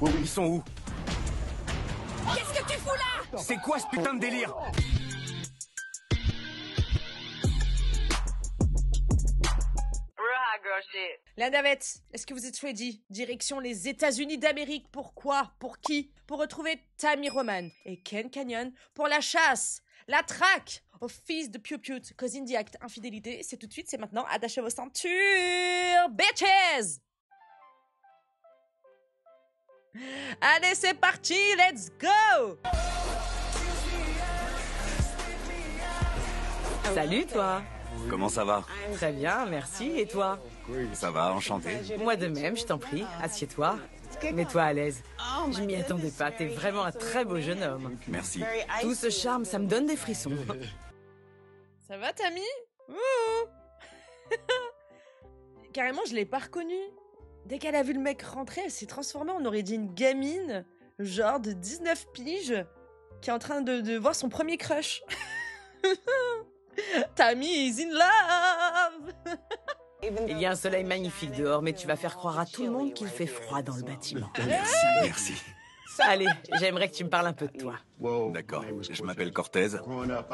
Ils sont où? Qu'est-ce que tu fous là? C'est quoi ce putain de délire? Linda Vett, est-ce que vous êtes ready? Direction les États-Unis d'Amérique. Pourquoi? Pour qui? Pour retrouver Tammy Roman et Ken Canyon pour la chasse, la traque au fils de Pew Pew, cause Indie Act, infidélité. C'est tout de suite, c'est maintenant. Attachez vos ceintures, bitches! Allez, c'est parti, let's go! Salut toi. Comment ça va? Très bien, merci. Et toi? Ça va, enchanté. Moi de même, je t'en prie. Assieds-toi. Mets-toi à l'aise. Je m'y attendais pas, t'es vraiment un très beau jeune homme. Merci. Tout ce charme, ça me donne des frissons. Ça va, Tammy? Ouh. Carrément, je l'ai pas reconnue. Dès qu'elle a vu le mec rentrer, elle s'est transformée. On aurait dit une gamine, genre de 19 piges, qui est en train de voir son premier crush. Tammy is in love. Il y a un soleil magnifique dehors, mais tu vas faire croire à tout le monde qu'il fait froid dans le bâtiment. Merci, merci. Allez, j'aimerais que tu me parles un peu de toi. D'accord, je m'appelle Cortez.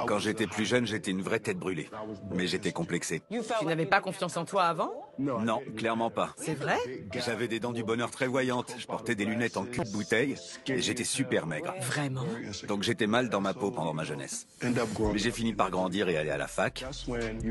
Quand j'étais plus jeune, j'étais une vraie tête brûlée. Mais j'étais complexé. Tu n'avais pas confiance en toi avant? Non, clairement pas. C'est vrai? J'avais des dents du bonheur très voyantes, je portais des lunettes en cul de bouteille, et j'étais super maigre. Vraiment? Donc j'étais mal dans ma peau pendant ma jeunesse. Mais j'ai fini par grandir et aller à la fac.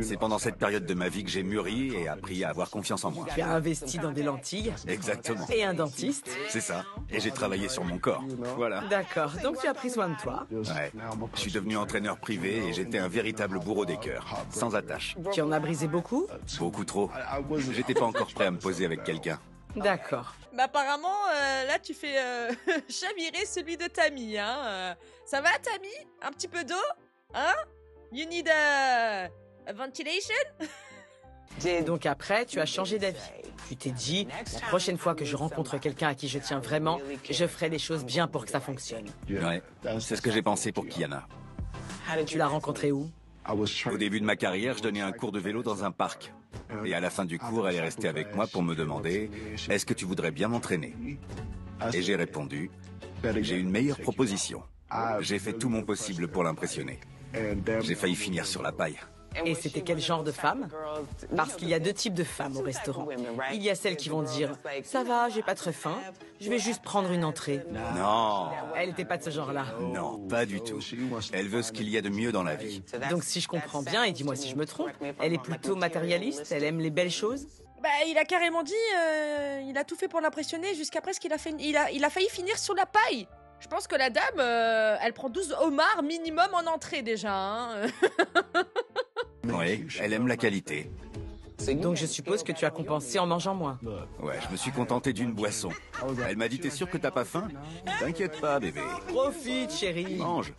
C'est pendant cette période de ma vie que j'ai mûri et appris à avoir confiance en moi. Tu as investi dans des lentilles? Exactement. Et un dentiste? C'est ça. Et j'ai travaillé sur mon corps. Voilà. D'accord, donc tu as pris soin de toi. Ouais. Je suis devenu entraîneur privé et j'étais un véritable bourreau des cœurs, sans attache. Tu en as brisé beaucoup? Beaucoup trop. J'étais pas encore prêt à me poser avec quelqu'un. D'accord. Bah apparemment, là, tu fais chavirer celui de Tammy, hein. Ça va, Tammy? Un petit peu d'eau? Hein? You need a ventilation? Donc après, tu as changé d'avis. Tu t'es dit, la prochaine fois que je rencontre quelqu'un à qui je tiens vraiment, je ferai les choses bien pour que ça fonctionne. Ouais. C'est ce que j'ai pensé pour Kiana. Tu l'as rencontré où? Au début de ma carrière, je donnais un cours de vélo dans un parc. Et à la fin du cours, elle est restée avec moi pour me demander « Est-ce que tu voudrais bien m'entraîner ?» Et j'ai répondu « J'ai une meilleure proposition. J'ai fait tout mon possible pour l'impressionner. J'ai failli finir sur la paille. » Et c'était quel genre de femme? Parce qu'il y a deux types de femmes au restaurant. Il y a celles qui vont dire « Ça va, j'ai pas très faim, je vais juste prendre une entrée. » Non, Elle n'était pas de ce genre-là. non, pas du tout. Elle veut ce qu'il y a de mieux dans la vie. Donc si je comprends bien, et dis-moi si je me trompe, elle est plutôt matérialiste, elle aime les belles choses? Bah, il a carrément dit, il a tout fait pour l'impressionner jusqu'à presque il a failli finir sur la paille. Je pense que la dame, elle prend 12 homards minimum en entrée déjà, hein. Oui, elle aime la qualité. Donc je suppose que tu as compensé en mangeant moins. Ouais, je me suis contenté d'une boisson. Elle m'a dit « T'es sûr que t'as pas faim ?» T'inquiète pas, bébé. Profite, chérie. Mange.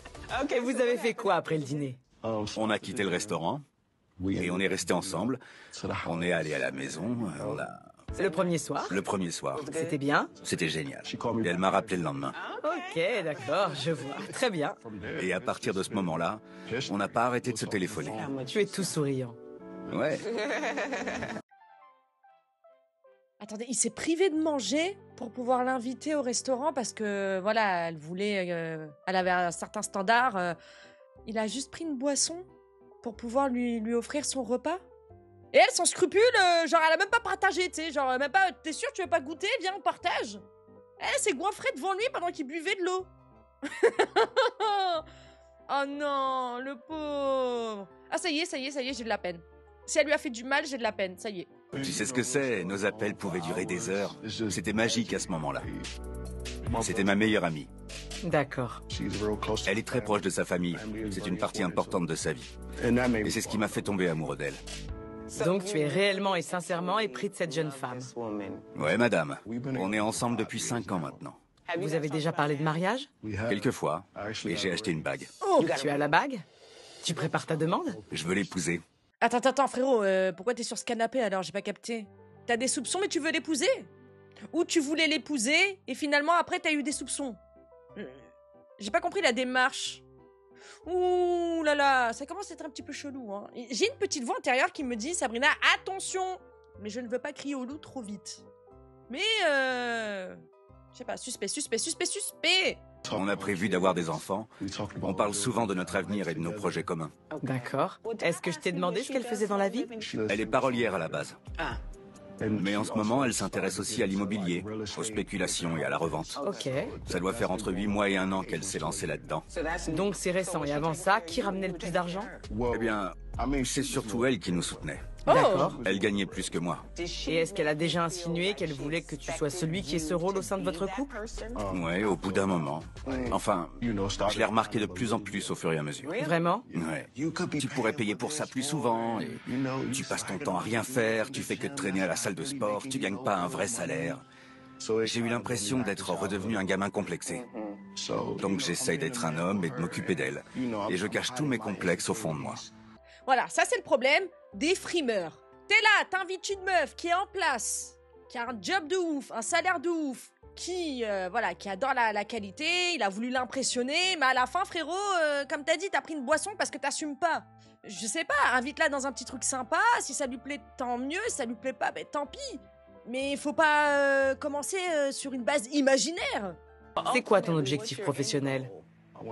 Et vous avez fait quoi après le dîner? On a quitté le restaurant et on est restés ensemble. On est allé à la maison. C'est le premier soir? Le premier soir. C'était bien? C'était génial. Et elle m'a rappelé le lendemain. Ok, d'accord, je vois. Très bien. Et à partir de ce moment-là, on n'a pas arrêté de se téléphoner. Tu es tout souriant. Ouais. Attendez, il s'est privé de manger pour pouvoir l'inviter au restaurant parce que, voilà, elle avait un certain standard. Il a juste pris une boisson pour pouvoir lui offrir son repas. Et elle, sans scrupule, genre, elle a même pas partagé, tu sais, genre, même pas, t'es sûr, tu veux pas goûter? Viens, on partage. Elle s'est goinfrée devant lui pendant qu'il buvait de l'eau. Oh non, le pauvre. Ah, ça y est, j'ai de la peine. Si elle lui a fait du mal, j'ai de la peine, ça y est. Tu sais ce que c'est? Nos appels pouvaient durer des heures. C'était magique à ce moment-là. C'était ma meilleure amie. D'accord. Elle est très proche de sa famille. C'est une partie importante de sa vie. Et c'est ce qui m'a fait tomber amoureux d'elle. Donc tu es réellement et sincèrement épris de cette jeune femme. Ouais, madame. On est ensemble depuis 5 ans maintenant. Vous avez déjà parlé de mariage? Quelquefois. Et j'ai acheté une bague. Oh, tu as la bague? Tu prépares ta demande? Je veux l'épouser. Attends, frérot, pourquoi t'es sur ce canapé alors? J'ai pas capté. T'as des soupçons mais tu veux l'épouser? Ou tu voulais l'épouser et finalement après t'as eu des soupçons? J'ai pas compris la démarche. Ouh là là, ça commence à être un petit peu chelou, hein. J'ai une petite voix intérieure qui me dit, Sabrina, attention! Mais je ne veux pas crier au loup trop vite. Mais Je sais pas, suspect, suspect, suspect, suspect. On a prévu d'avoir des enfants. On parle souvent de notre avenir et de nos projets communs. D'accord. Est-ce que je t'ai demandé ce qu'elle faisait dans la vie? Elle est parolière à la base. Mais en ce moment, elle s'intéresse aussi à l'immobilier, aux spéculations et à la revente. Ok. Ça doit faire entre 8 mois et 1 an qu'elle s'est lancée là-dedans. Donc c'est récent. Et avant ça, qui ramenait le plus d'argent? Eh bien, c'est surtout elle qui nous soutenait. D'accord. Elle gagnait plus que moi. Et est-ce qu'elle a déjà insinué qu'elle voulait que tu sois celui qui ait ce rôle au sein de votre couple? Ouais, au bout d'un moment. Enfin, je l'ai remarqué de plus en plus au fur et à mesure. Vraiment? Ouais. Tu pourrais payer pour ça plus souvent. Et tu passes ton temps à rien faire, tu fais que de traîner à la salle de sport, tu gagnes pas un vrai salaire. J'ai eu l'impression d'être redevenu un gamin complexé. Donc j'essaye d'être un homme et de m'occuper d'elle. Et je cache tous mes complexes au fond de moi. Voilà, ça c'est le problème des frimeurs. T'es là, t'invites une meuf qui est en place, qui a un job de ouf, un salaire de ouf, qui adore la qualité, il a voulu l'impressionner, mais à la fin, frérot, comme t'as dit, t'as pris une boisson parce que t'assumes pas. Je sais pas, invite-la dans un petit truc sympa, si ça lui plaît, tant mieux, si ça lui plaît pas, ben tant pis. Mais faut pas commencer sur une base imaginaire. C'est quoi ton objectif professionnel?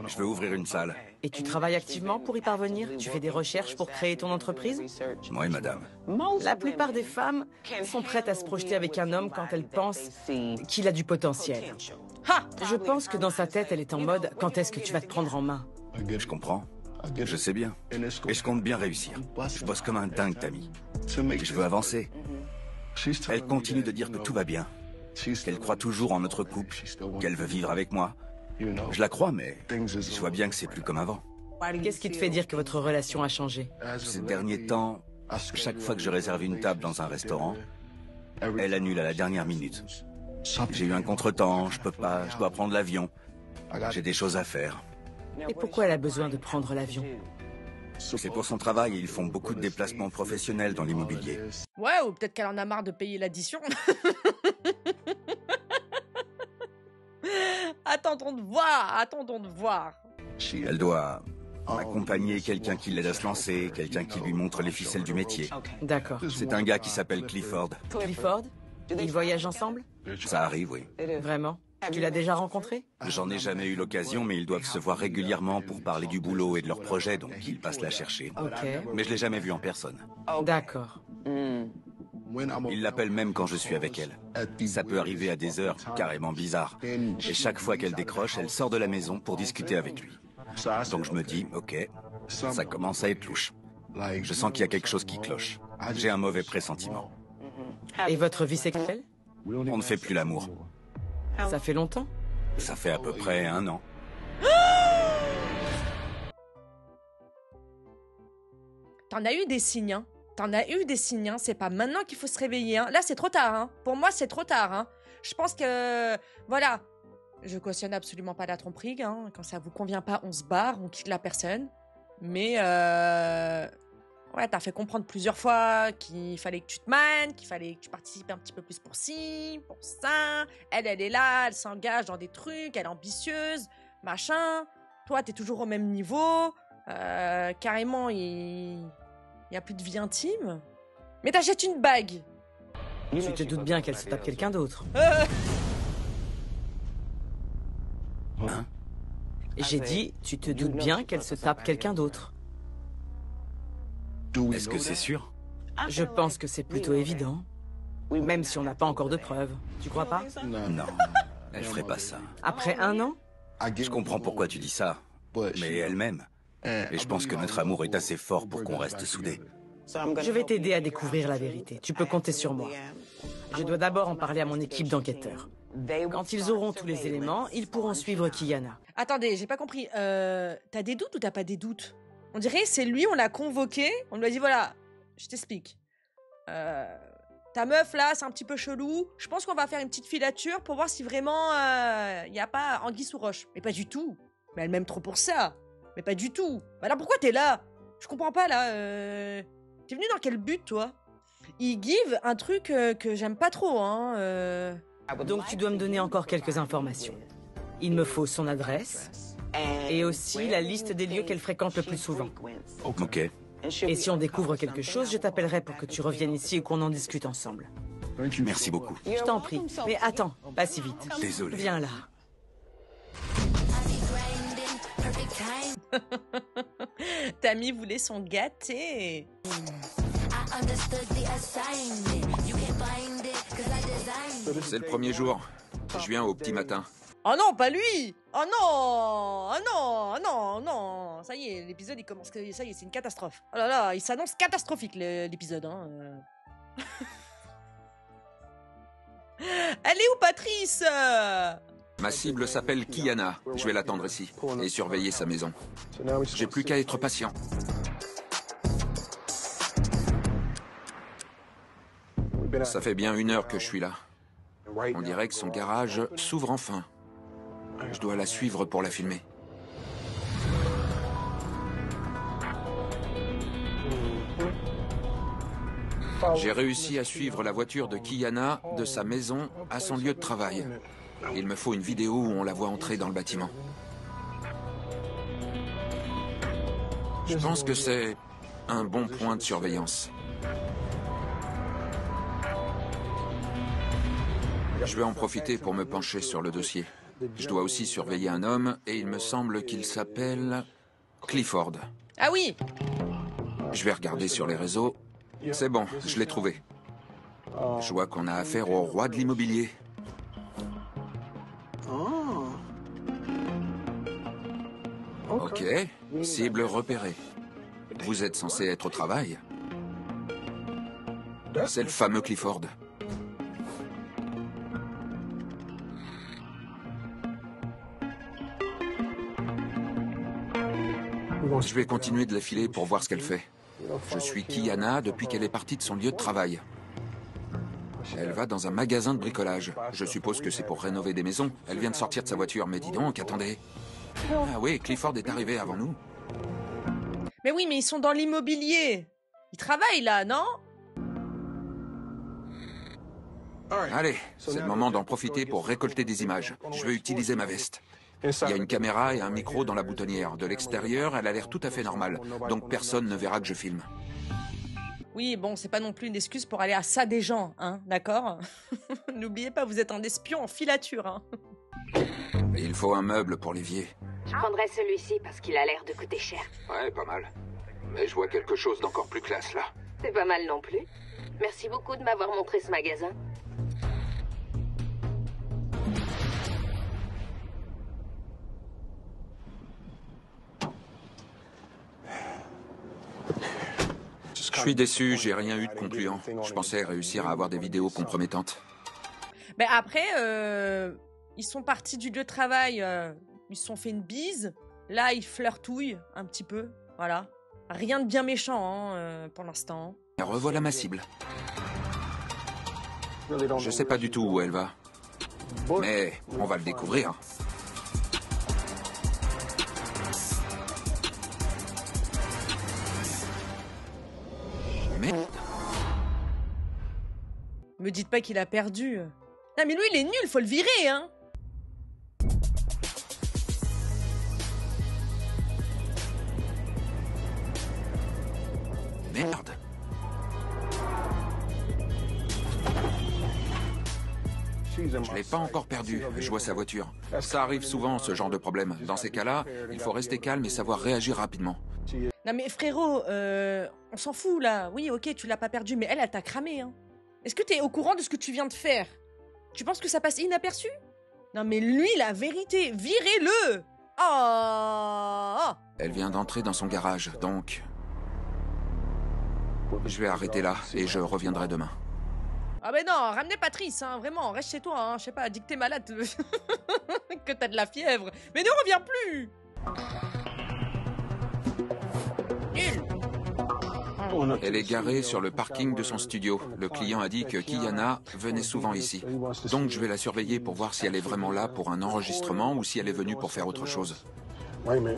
Je veux ouvrir une salle. Et tu travailles activement pour y parvenir? Tu fais des recherches pour créer ton entreprise? Oui, madame. La plupart des femmes sont prêtes à se projeter avec un homme quand elles pensent qu'il a du potentiel. Ha! Je pense que dans sa tête, elle est en mode « Quand est-ce que tu vas te prendre en main ?» Je comprends. Je sais bien. Et je compte bien réussir. Je bosse comme un dingue, Tammy. Je veux avancer. Elle continue de dire que tout va bien. Qu'elle croit toujours en notre couple. Qu'elle veut vivre avec moi. Je la crois, mais je vois bien que c'est plus comme avant. Qu'est-ce qui te fait dire que votre relation a changé? Ces derniers temps, chaque fois que je réserve une table dans un restaurant, elle annule à la dernière minute. J'ai eu un contretemps, je peux pas, je dois prendre l'avion. J'ai des choses à faire. Et pourquoi elle a besoin de prendre l'avion? C'est pour son travail et ils font beaucoup de déplacements professionnels dans l'immobilier. Ouais, ou peut-être qu'elle en a marre de payer l'addition. Attendons de voir. Elle doit accompagner quelqu'un qui l'aide à se lancer, quelqu'un qui lui montre les ficelles du métier. D'accord. C'est un gars qui s'appelle Clifford. Clifford? Ils voyagent ensemble? Ça arrive, oui. Vraiment? Tu l'as déjà rencontré? J'en ai jamais eu l'occasion, mais ils doivent se voir régulièrement pour parler du boulot et de leurs projets, donc ils passent la chercher. Ok. Mais je l'ai jamais vue en personne. D'accord. Il l'appelle même quand je suis avec elle. Ça peut arriver à des heures carrément bizarres. Et chaque fois qu'elle décroche, elle sort de la maison pour discuter avec lui. Donc je me dis, ok, ça commence à être louche. Je sens qu'il y a quelque chose qui cloche. J'ai un mauvais pressentiment. Et votre vie sexuelle? On ne fait plus l'amour. Ça fait longtemps? Ça fait à peu près 1 an. T'en as eu des signes, hein. T'en as eu des signes, hein. C'est pas maintenant qu'il faut se réveiller, hein. Là, c'est trop tard, hein. Pour moi, c'est trop tard, hein. Je pense que... Voilà. Je cautionne absolument pas la tromperie, hein. Quand ça vous convient pas, on se barre, on quitte la personne. Mais, ouais, t'as fait comprendre plusieurs fois qu'il fallait que tu te mannes, qu'il fallait que tu participes un petit peu plus pour ci, pour ça. Elle est là, elle s'engage dans des trucs, elle est ambitieuse, machin. Toi, t'es toujours au même niveau. Carrément, il y a plus de vie intime. Mais t'achètes une bague. Tu te doutes bien qu'elle se tape quelqu'un d'autre. Hein? J'ai dit, tu te doutes bien qu'elle se tape quelqu'un d'autre. Est-ce que c'est sûr? Je pense que c'est plutôt évident. Même si on n'a pas encore de preuves. Tu crois pas? Non, elle ferait pas ça. Après 1 an? Je comprends pourquoi tu dis ça, mais elle-même. Et je pense que notre amour est assez fort pour qu'on reste soudés. Je vais t'aider à découvrir la vérité. Tu peux compter sur moi. Je dois d'abord en parler à mon équipe d'enquêteurs. Quand ils auront tous les éléments, ils pourront suivre Kiana. Attendez, j'ai pas compris. T'as des doutes ou t'as pas des doutes? On dirait c'est lui, on l'a convoqué, on lui a dit voilà, je t'explique. Ta meuf là, c'est un petit peu chelou. Je pense qu'on va faire une petite filature pour voir si vraiment y a pas anguille sous roche. Mais pas du tout. Mais elle m'aime trop pour ça. Mais pas du tout. Bah alors pourquoi t'es là? Je comprends pas là. T'es venu dans quel but toi? Il give un truc que j'aime pas trop, hein. Donc tu dois me donner encore quelques informations. Il me faut son adresse et aussi la liste des lieux qu'elle fréquente le plus souvent. Ok. Et si on découvre quelque chose, je t'appellerai pour que tu reviennes ici et qu'on en discute ensemble. Merci beaucoup. Je t'en prie. Mais attends, pas si vite. Désolé. Viens là. Tammy voulait son gâté. C'est le premier jour. Je viens au petit matin. Oh non, pas lui. Oh non. Oh non, oh non, non. Ça y est, l'épisode il commence. Ça y est, c'est une catastrophe. Oh là là, il s'annonce catastrophique l'épisode. Hein. Elle est où, Patrice? Ma cible s'appelle Kiana. Je vais l'attendre ici et surveiller sa maison. J'ai plus qu'à être patient. Ça fait bien 1 heure que je suis là. On dirait que son garage s'ouvre enfin. Je dois la suivre pour la filmer. J'ai réussi à suivre la voiture de Kiana de sa maison à son lieu de travail. Il me faut une vidéo où on la voit entrer dans le bâtiment. Je pense que c'est un bon point de surveillance. Je vais en profiter pour me pencher sur le dossier. Je dois aussi surveiller un homme et il me semble qu'il s'appelle Clifford. Ah oui. Je vais regarder sur les réseaux. C'est bon, je l'ai trouvé. Je vois qu'on a affaire au roi de l'immobilier. Ok, cible repérée. Vous êtes censé être au travail. C'est le fameux Clifford. Je vais continuer de la filer pour voir ce qu'elle fait. Je suis Kiana depuis qu'elle est partie de son lieu de travail. Elle va dans un magasin de bricolage. Je suppose que c'est pour rénover des maisons. Elle vient de sortir de sa voiture, mais dis donc, attendez. Ah oui, Clifford est arrivé avant nous. Mais oui, mais ils sont dans l'immobilier. Ils travaillent là, non? Allez, c'est le moment d'en profiter pour récolter des images. Je vais utiliser ma veste. Il y a une caméra et un micro dans la boutonnière. De l'extérieur, elle a l'air tout à fait normale. Donc personne ne verra que je filme. Oui, bon, c'est pas non plus une excuse pour aller à ça des gens, hein, d'accord? N'oubliez pas, vous êtes un espion en filature, hein. Il faut un meuble pour l'évier. Je prendrais celui-ci parce qu'il a l'air de coûter cher. Ouais, pas mal. Mais je vois quelque chose d'encore plus classe, là. C'est pas mal non plus. Merci beaucoup de m'avoir montré ce magasin. Je suis déçu, j'ai rien eu de concluant. Je pensais réussir à avoir des vidéos compromettantes. Mais après, ils sont partis du lieu de travail, ils se sont fait une bise. Là, ils flirtouillent un petit peu, voilà. Rien de bien méchant pour l'instant. Et revoilà ma cible. Je sais pas du tout où elle va. Mais on va le découvrir. Merde. Me dites pas qu'il a perdu. Non mais lui il est nul, faut le virer, hein. Merde. Je l'ai pas encore perdu, je vois sa voiture. Ça arrive souvent, ce genre de problème. Dans ces cas-là, il faut rester calme et savoir réagir rapidement. Non mais frérot, on s'en fout là. Oui, ok, tu l'as pas perdu, mais elle t'a cramé, hein. Est-ce que t'es au courant de ce que tu viens de faire? Tu penses que ça passe inaperçu? Non mais lui, la vérité, virez-le! Oh! Elle vient d'entrer dans son garage, donc... Je vais arrêter là et je reviendrai demain. Ah ben non, ramenez Patrice, hein, vraiment, reste chez toi, hein, je sais pas, dis que t'es malade, que t'as de la fièvre, mais ne reviens plus! Nul! Elle est garée sur le parking de son studio. Le client a dit que Kiana venait souvent ici. Donc je vais la surveiller pour voir si elle est vraiment là pour un enregistrement ou si elle est venue pour faire autre chose.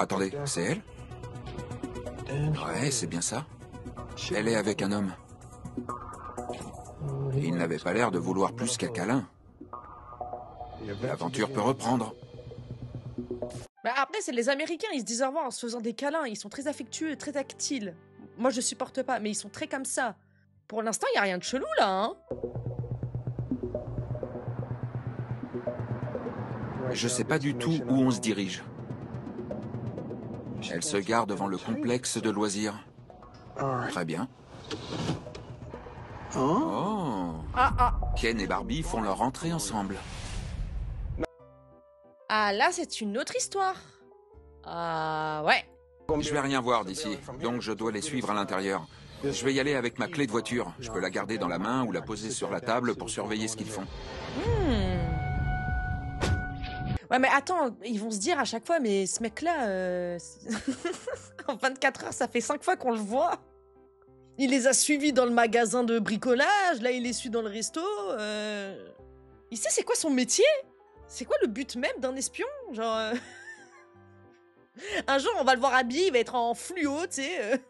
Attendez, c'est elle? Ouais, c'est bien ça. Elle est avec un homme. Il n'avait pas l'air de vouloir plus qu'un câlin. L'aventure peut reprendre. Bah après, c'est les Américains, ils se disent au revoir en se faisant des câlins, ils sont très affectueux, très tactiles. Moi, je supporte pas, mais ils sont très comme ça. Pour l'instant, il y a rien de chelou, là, hein. Je sais pas du tout où on se dirige. Elle se gare devant le complexe de loisirs. Très bien. Oh. Ken et Barbie font leur entrée ensemble. Ah, là, c'est une autre histoire. Ah, ouais. Je vais rien voir d'ici, donc je dois les suivre à l'intérieur. Je vais y aller avec ma clé de voiture. Je peux la garder dans la main ou la poser sur la table pour surveiller ce qu'ils font. Ouais, mais attends, ils vont se dire à chaque fois, mais ce mec-là, en 24 heures, ça fait 5 fois qu'on le voit. Il les a suivis dans le magasin de bricolage, là, il les suit dans le resto. Il sait c'est quoi son métier? C'est quoi le but même d'un espion? Genre... Un jour, on va le voir habillé, il va être en fluo, tu sais.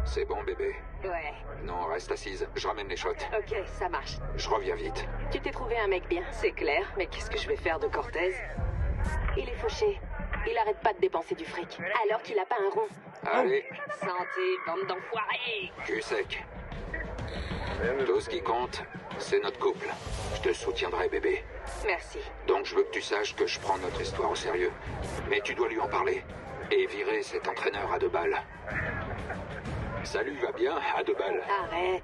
C'est bon, bébé. Ouais. Non, reste assise. Je ramène les shots. Ok, ça marche. Je reviens vite. Tu t'es trouvé un mec bien, c'est clair. Mais qu'est-ce que je vais faire de Cortez? Il est fauché. Il arrête pas de dépenser du fric. Alors qu'il a pas un rond. Allez, Santé, bande d'enfoirés. cul sec. Tout ce qui compte, c'est notre couple. Je te soutiendrai, bébé. Merci. Donc je veux que tu saches que je prends notre histoire au sérieux. Mais tu dois lui en parler. Et virer cet entraîneur à 2 balles. Salut, va bien, à 2 balles. Arrête.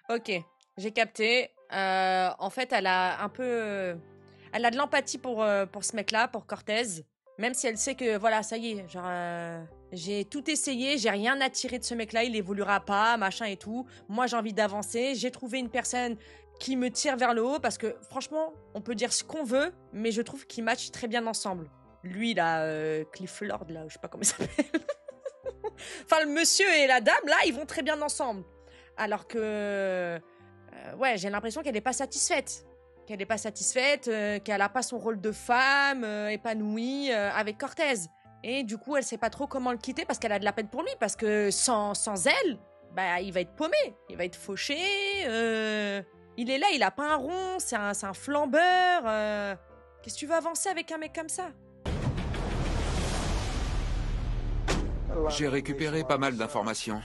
Ok, j'ai capté. En fait, elle a un peu... Elle a de l'empathie pour ce mec-là, pour Cortez. Même si elle sait que, voilà, ça y est, genre... j'ai tout essayé, j'ai rien attiré de ce mec-là, il évoluera pas, machin et tout. Moi, j'ai envie d'avancer. J'ai trouvé une personne qui me tire vers le haut parce que, franchement, on peut dire ce qu'on veut, mais je trouve qu'ils matchent très bien ensemble. Lui, là, Cliff Lord, là, je sais pas comment il s'appelle. Enfin, le monsieur et la dame, là, ils vont très bien ensemble. Alors que... ouais, j'ai l'impression qu'elle n'est pas satisfaite. Qu'elle n'est pas satisfaite, qu'elle n'a pas son rôle de femme épanouie avec Cortez. Et du coup, elle sait pas trop comment le quitter parce qu'elle a de la peine pour lui. Parce que sans elle, bah, il va être paumé. Il va être fauché. Il est là, il a pas un rond. C'est un flambeur. Qu'est-ce que tu veux avancer avec un mec comme ça? J'ai récupéré pas mal d'informations.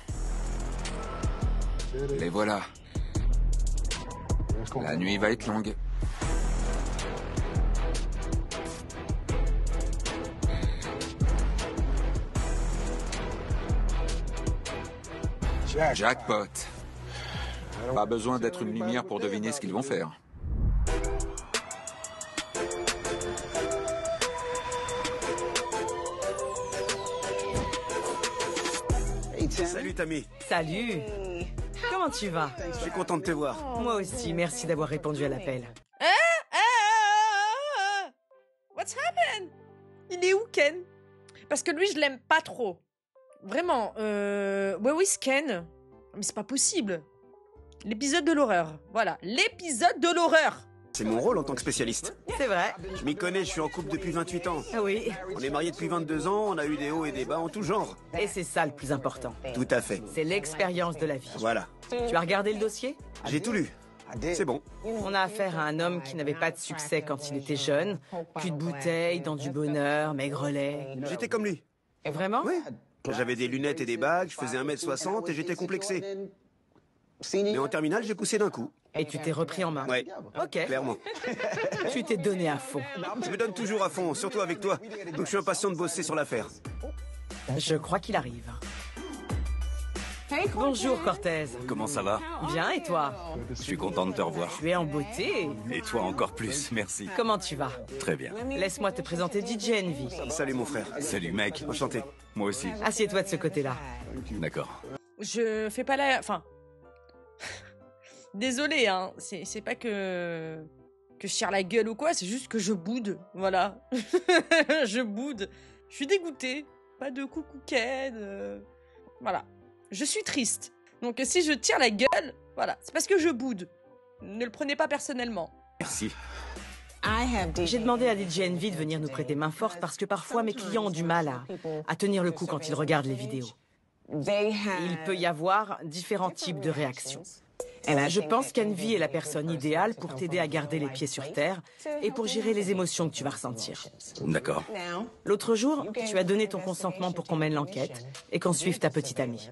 Les voilà. La nuit va être longue. Jackpot. Pas besoin d'être une lumière pour deviner ce qu'ils vont faire. Salut Tammy. Salut. Comment tu vas? Je suis content de te voir. Moi aussi, merci d'avoir répondu à l'appel. What's happened? Il est où, Ken? Parce que lui, je l'aime pas trop. Vraiment. Ouais, oui, Ken. Mais c'est pas possible. L'épisode de l'horreur. Voilà, l'épisode de l'horreur. C'est mon rôle en tant que spécialiste. C'est vrai. Je m'y connais, je suis en couple depuis 28 ans. Ah oui. On est mariés depuis 22 ans, on a eu des hauts et des bas en tout genre. Et c'est ça le plus important. Tout à fait. C'est l'expérience de la vie. Voilà. Tu as regardé le dossier? J'ai tout lu. C'est bon. On a affaire à un homme qui n'avait pas de succès quand il était jeune. Cul de bouteille, dans du bonheur, maigrelet. J'étais comme lui. Vraiment? Oui. J'avais des lunettes et des bagues, je faisais 1m60 et j'étais complexé. Mais en terminale, j'ai poussé d'un coup. Et tu t'es repris en main? Ouais. Ok. Clairement. Tu t'es donné à fond. Je me donne toujours à fond, surtout avec toi. Donc je suis impatient de bosser sur l'affaire. Je crois qu'il arrive. Bonjour Cortez. Comment ça va? Bien, et toi? Je suis content de te revoir. Tu es en beauté. Et toi encore plus, merci. Comment tu vas? Très bien. Laisse-moi te présenter DJ Envy. Salut mon frère. Salut mec. Enchanté. Moi aussi. Assieds-toi de ce côté-là. D'accord. Je fais pas la... Enfin... Désolée, hein. C'est pas que je tire la gueule ou quoi, c'est juste que je boude. Voilà. Je boude. Je suis dégoûtée. Pas de coucou Ken. Voilà. Je suis triste. Donc si je tire la gueule, voilà, c'est parce que je boude. Ne le prenez pas personnellement. Merci. J'ai demandé à DJ Envy de venir nous prêter main forte parce que parfois mes clients ont du mal à tenir le coup quand ils regardent les vidéos. Il peut y avoir différents types de réactions. Je pense qu'Envy est la personne idéale pour t'aider à garder les pieds sur terre et pour gérer les émotions que tu vas ressentir. D'accord. L'autre jour, tu as donné ton consentement pour qu'on mène l'enquête et qu'on suive ta petite amie.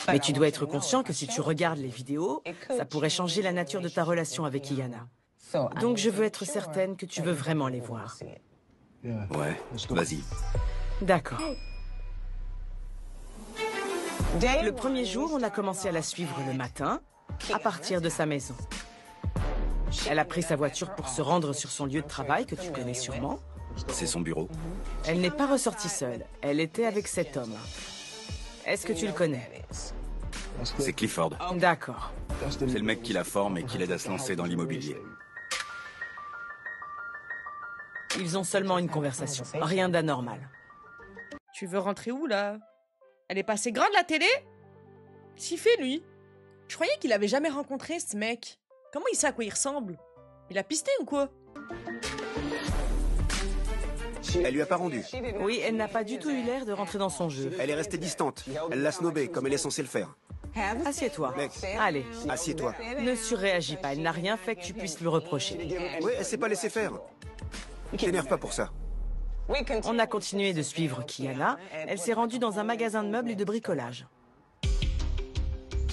Mais tu dois être conscient que si tu regardes les vidéos, ça pourrait changer la nature de ta relation avec Iana. Donc je veux être certaine que tu veux vraiment les voir. Ouais, vas-y. D'accord. Le premier jour, on a commencé à la suivre le matin, à partir de sa maison. Elle a pris sa voiture pour se rendre sur son lieu de travail, que tu connais sûrement. C'est son bureau. Elle n'est pas ressortie seule. Elle était avec cet homme. Est-ce que tu le connais? C'est Clifford. D'accord. C'est le mec qui la forme et qui l'aide à se lancer dans l'immobilier. Ils ont seulement une conversation. Rien d'anormal. Tu veux rentrer où, là? Elle est pas assez grande, la télé? Qu'est-ce qu'il fait, lui? Je croyais qu'il avait jamais rencontré, ce mec. Comment il sait à quoi il ressemble? Il a pisté ou quoi? Elle lui a pas rendu. Oui, elle n'a pas du tout eu l'air de rentrer dans son jeu. Elle est restée distante. Elle l'a snobé, comme elle est censée le faire. Assieds-toi. Mec. Allez. Assieds-toi. Ne surréagis pas. Elle n'a rien fait que tu puisses lui reprocher. Oui, elle s'est pas laissée faire. T'énerve pas pour ça. On a continué de suivre Kiana. Elle s'est rendue dans un magasin de meubles et de bricolage.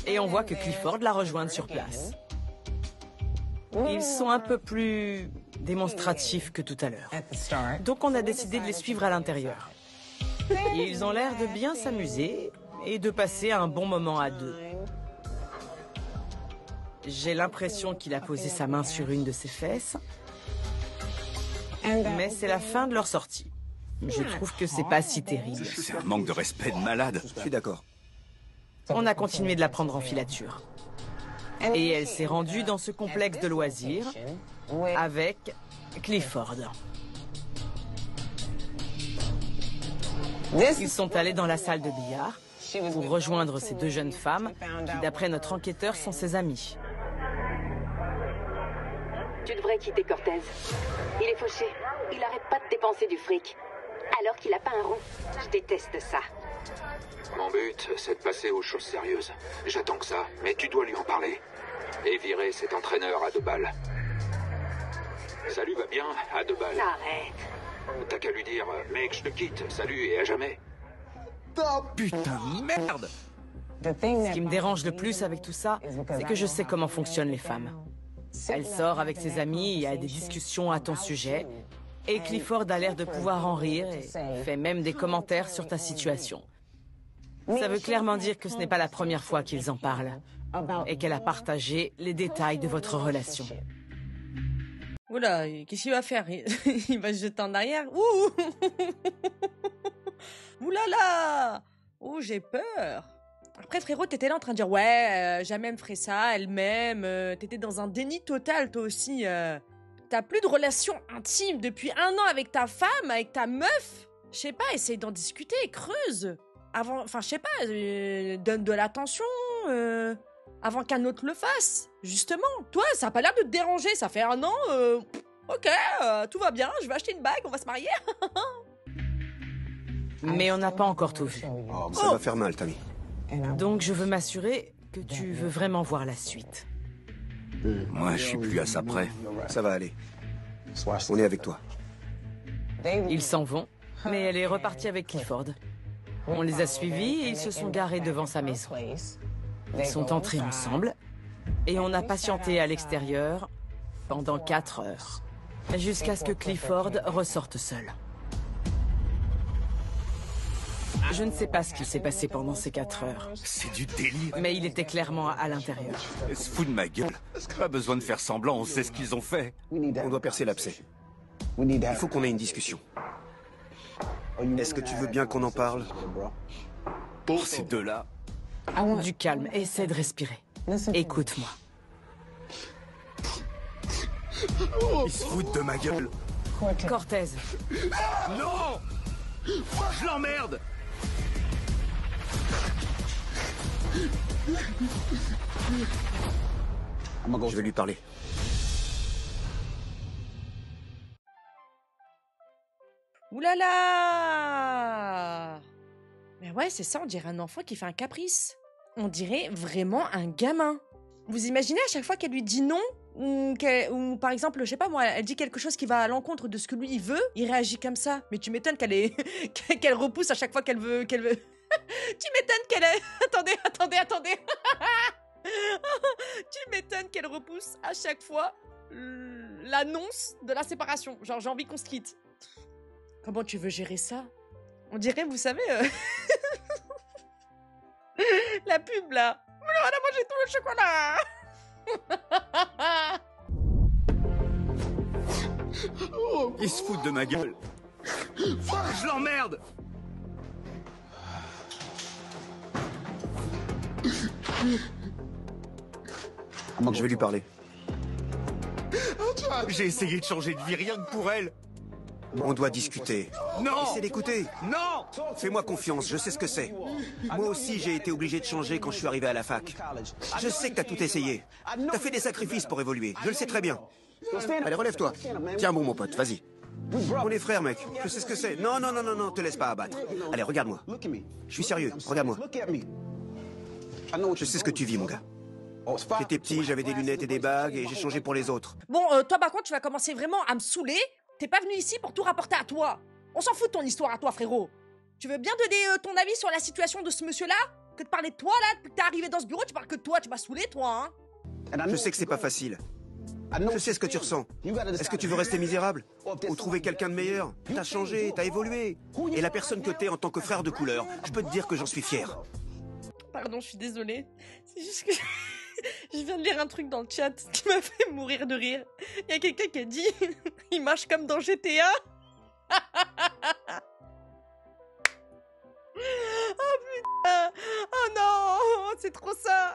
Et on voit que Clifford l'a rejointe sur place. Ils sont un peu plus démonstratifs que tout à l'heure. Donc on a décidé de les suivre à l'intérieur. Et ils ont l'air de bien s'amuser et de passer un bon moment à deux. J'ai l'impression qu'il a posé sa main sur une de ses fesses. Mais c'est la fin de leur sortie. Je trouve que c'est pas si terrible. C'est un manque de respect de malade. Je suis d'accord. On a continué de la prendre en filature. Et elle s'est rendue dans ce complexe de loisirs avec Clifford. Ils sont allés dans la salle de billard pour rejoindre ces deux jeunes femmes qui, d'après notre enquêteur, sont ses amies. Tu devrais quitter Cortez. Il est fauché. Il arrête pas de dépenser du fric. Alors qu'il a pas un rond. Je déteste ça. Mon but, c'est de passer aux choses sérieuses. J'attends que ça, mais tu dois lui en parler. Et virer cet entraîneur à 2 balles. Salut va bien, à 2 balles. Arrête. T'as qu'à lui dire, mec, je te quitte, salut et à jamais. Oh putain de merde! Ce qui me dérange le plus avec tout ça, c'est que je sais comment fonctionnent les femmes. Elle sort avec ses amis et a des discussions à ton sujet. Et Clifford a l'air de pouvoir en rire et fait même des commentaires sur ta situation. Ça veut clairement dire que ce n'est pas la première fois qu'ils en parlent et qu'elle a partagé les détails de votre relation. Oula, qu'est-ce qu'il va faire? Il va se jeter en arrière? Ouh! Oulala! Oh, j'ai peur. Après, frérot, t'étais là en train de dire, ouais, jamais elle me ferait ça, elle-même. T'étais dans un déni total, toi aussi. T'as plus de relation intime depuis 1 an avec ta femme, avec ta meuf. Je sais pas, essaye d'en discuter, creuse. Avant, enfin, je sais pas, donne de l'attention, avant qu'un autre le fasse. Justement, toi, ça a pas l'air de te déranger, ça fait 1 an, ok, tout va bien, je vais acheter une bague, on va se marier. Mais on n'a pas encore tout vu. Oh, ça va faire mal, Tammy. Donc je veux m'assurer que tu veux vraiment voir la suite. Moi, je suis plus à ça près. Ça va aller. On est avec toi. Ils s'en vont, mais elle est repartie avec Clifford. On les a suivis et ils se sont garés devant sa maison. Ils sont entrés ensemble et on a patienté à l'extérieur pendant 4 heures, jusqu'à ce que Clifford ressorte seul. Je ne sais pas ce qui s'est passé pendant ces 4 heures. C'est du délire. Mais il était clairement à l'intérieur. Elle se fout de ma gueule. Pas besoin de faire semblant, on sait ce qu'ils ont fait. On doit percer l'abcès. Il faut qu'on ait une discussion. Est-ce que tu veux bien qu'on en parle? Pour ces deux-là. Du calme, essaie de respirer. Écoute-moi. Ils se foutent de ma gueule. Cortez. Non! Je l'emmerde! Je vais lui parler. Oulala! Mais ouais, c'est ça, on dirait un enfant qui fait un caprice. On dirait vraiment un gamin. Vous imaginez à chaque fois qu'elle lui dit non, ou par exemple, je sais pas moi, elle dit quelque chose qui va à l'encontre de ce que lui il veut, il réagit comme ça. Mais tu m'étonnes qu'elle est... qu'elle repousse à chaque fois qu'elle veut... Tu m'étonnes qu'elle est... Attendez. Tu m'étonnes qu'elle repousse à chaque fois l'annonce de la séparation. Genre, j'ai envie qu'on se quitte. Comment tu veux gérer ça? On dirait, vous savez... la pub, là. Mais on a mangé tout le chocolat. Il se fout de ma gueule. Je l'emmerde. Je vais lui parler. J'ai essayé de changer de vie rien que pour elle. On doit discuter. Non. Essaie d'écouter. Non. Fais-moi confiance, je sais ce que c'est. Moi aussi, j'ai été obligé de changer quand je suis arrivé à la fac. Je sais que t'as tout essayé. T'as fait des sacrifices pour évoluer, je le sais très bien. Allez, relève-toi. Tiens bon, mon pote, vas-y. On est frères, mec. Je sais ce que c'est. Non, te laisse pas abattre. Allez, regarde-moi. Je suis sérieux, regarde-moi. Je sais ce que tu vis, mon gars. J'étais petit, j'avais des lunettes et des bagues, et j'ai changé pour les autres. Bon, toi par contre, tu vas commencer vraiment à me saouler. T'es pas venu ici pour tout rapporter à toi. On s'en fout de ton histoire à toi, frérot. Tu veux bien donner ton avis sur la situation de ce monsieur-là? Que de parler de toi, là, depuis que t'es arrivé dans ce bureau, tu parles que de toi, tu m'as saoulé, toi, hein? Je sais que c'est pas facile. Je sais ce que tu ressens. Est-ce que tu veux rester misérable? Ou trouver quelqu'un de meilleur? T'as changé, t'as évolué. Et la personne que t'es en tant que frère de couleur, je peux te dire que j'en suis fier. Pardon, je suis désolée. C'est juste que... je viens de lire un truc dans le chat qui m'a fait mourir de rire. Il y a quelqu'un qui a dit « Il marche comme dans GTA ». Oh putain. Oh non. C'est trop ça.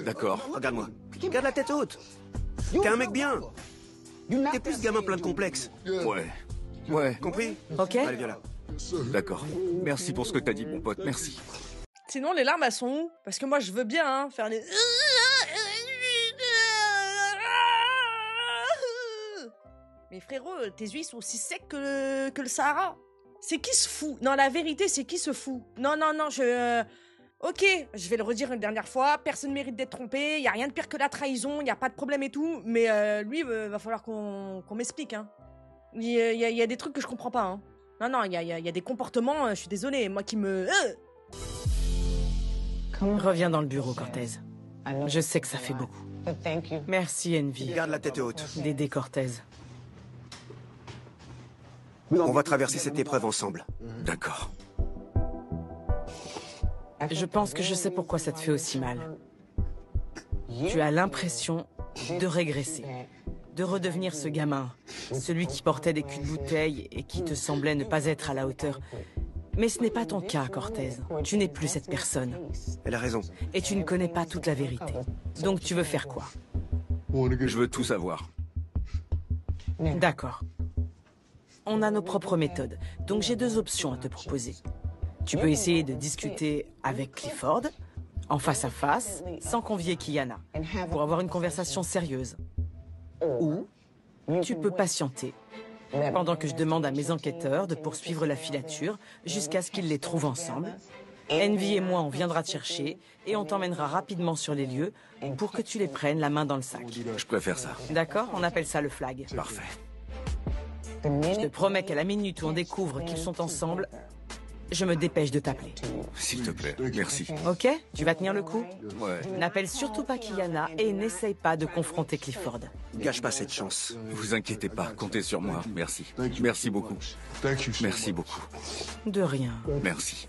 D'accord. Regarde-moi. Garde la tête haute. T'es un mec bien. T'es plus gamin plein de complexes. Ouais. Compris? Ok. Allez, viens là. D'accord. Merci pour ce que t'as dit, mon pote. Merci. Sinon, les larmes, elles sont où? Parce que moi, je veux bien hein, faire les... Mais frérot, tes yeux, ils sont aussi secs que le Sahara. C'est qui se fout? Non, la vérité, c'est qui se fout? Non, Ok, je vais le redire une dernière fois, personne ne mérite d'être trompé, y a rien de pire que la trahison, y a pas de problème et tout, mais lui, va falloir qu'on m'explique, hein. Y a des trucs que je comprends pas, hein. Non, y a des comportements, je suis désolée, moi qui me... Reviens dans le bureau, Cortez. Je sais que ça fait beaucoup. Merci, Envy, Garde la tête haute. d'aider Cortez. On va traverser cette épreuve ensemble. D'accord. Je pense que je sais pourquoi ça te fait aussi mal. Tu as l'impression de régresser, de redevenir ce gamin, celui qui portait des culs de bouteille et qui te semblait ne pas être à la hauteur. Mais ce n'est pas ton cas, Cortez. Tu n'es plus cette personne. Elle a raison. Et tu ne connais pas toute la vérité. Donc tu veux faire quoi? Je veux tout savoir. D'accord. On a nos propres méthodes, donc j'ai deux options à te proposer. Tu peux essayer de discuter avec Clifford, en face à face, sans convier Kiana, pour avoir une conversation sérieuse. Ou tu peux patienter, pendant que je demande à mes enquêteurs de poursuivre la filature jusqu'à ce qu'ils les trouvent ensemble. Envy et moi, on viendra te chercher et on t'emmènera rapidement sur les lieux pour que tu les prennes la main dans le sac. Je préfère ça. D'accord? On appelle ça le flag. Parfait. Je te promets qu'à la minute où on découvre qu'ils sont ensemble, je me dépêche de t'appeler. S'il te plaît, merci. Ok? Tu vas tenir le coup? Ouais. N'appelle surtout pas Kiana et n'essaye pas de confronter Clifford. Gâche pas cette chance. Vous inquiétez pas, comptez sur moi. Merci. Merci beaucoup. Merci beaucoup. De rien. Merci.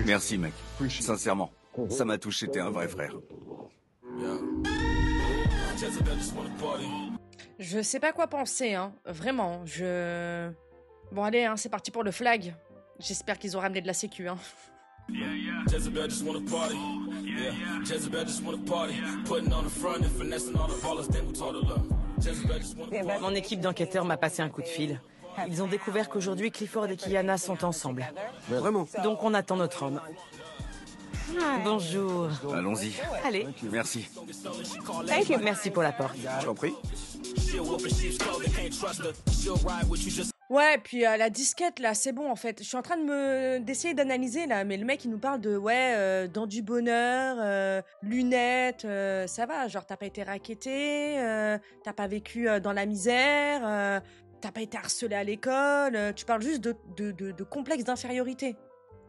Merci, mec. Sincèrement, ça m'a touché, t'es un vrai frère. Je sais pas quoi penser, hein. Vraiment, Bon allez, hein, c'est parti pour le flag. J'espère qu'ils ont ramené de la sécu, hein. Mon équipe d'enquêteurs m'a passé un coup de fil. Ils ont découvert qu'aujourd'hui Clifford et Kiana sont ensemble. Vraiment? Donc on attend notre homme. Bonjour. Allons-y. Allez. Merci. Merci pour la porte. Je t'en prie. Ouais, puis la disquette, là, c'est bon, en fait. Je suis en train d'essayer d'analyser, là, mais le mec, il nous parle de, dents du bonheur, lunettes, ça va, genre, t'as pas été racketté, t'as pas vécu dans la misère, t'as pas été harcelé à l'école, tu parles juste de complexe d'infériorité.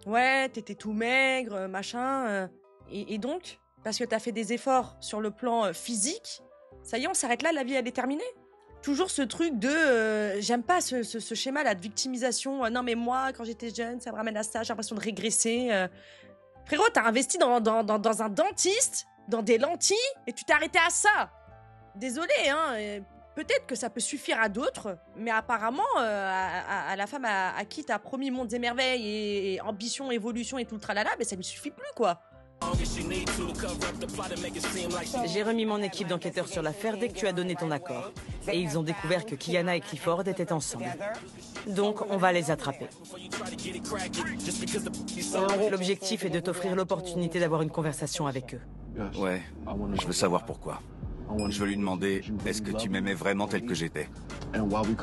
Ouais, t'étais tout maigre, machin, et donc, parce que t'as fait des efforts sur le plan physique, ça y est, on s'arrête là, la vie, elle est terminée? Toujours ce truc de... j'aime pas ce schéma-là de victimisation. Non, mais moi, quand j'étais jeune, ça me ramène à ça, j'ai l'impression de régresser. Frérot, t'as investi dans un dentiste, dans des lentilles, et tu t'es arrêté à ça. Désolé, hein. Peut-être que ça peut suffire à d'autres, mais apparemment, à la femme à qui t'as promis mondes et merveilles et ambition, évolution et tout le tralala, mais ça ne suffit plus, quoi. J'ai remis mon équipe d'enquêteurs sur l'affaire dès que tu as donné ton accord. Et ils ont découvert que Kiana et Clifford étaient ensemble. Donc, on va les attraper. L'objectif est de t'offrir l'opportunité d'avoir une conversation avec eux. Ouais, je veux savoir pourquoi. Je veux lui demander, est-ce que tu m'aimais vraiment tel que j'étais?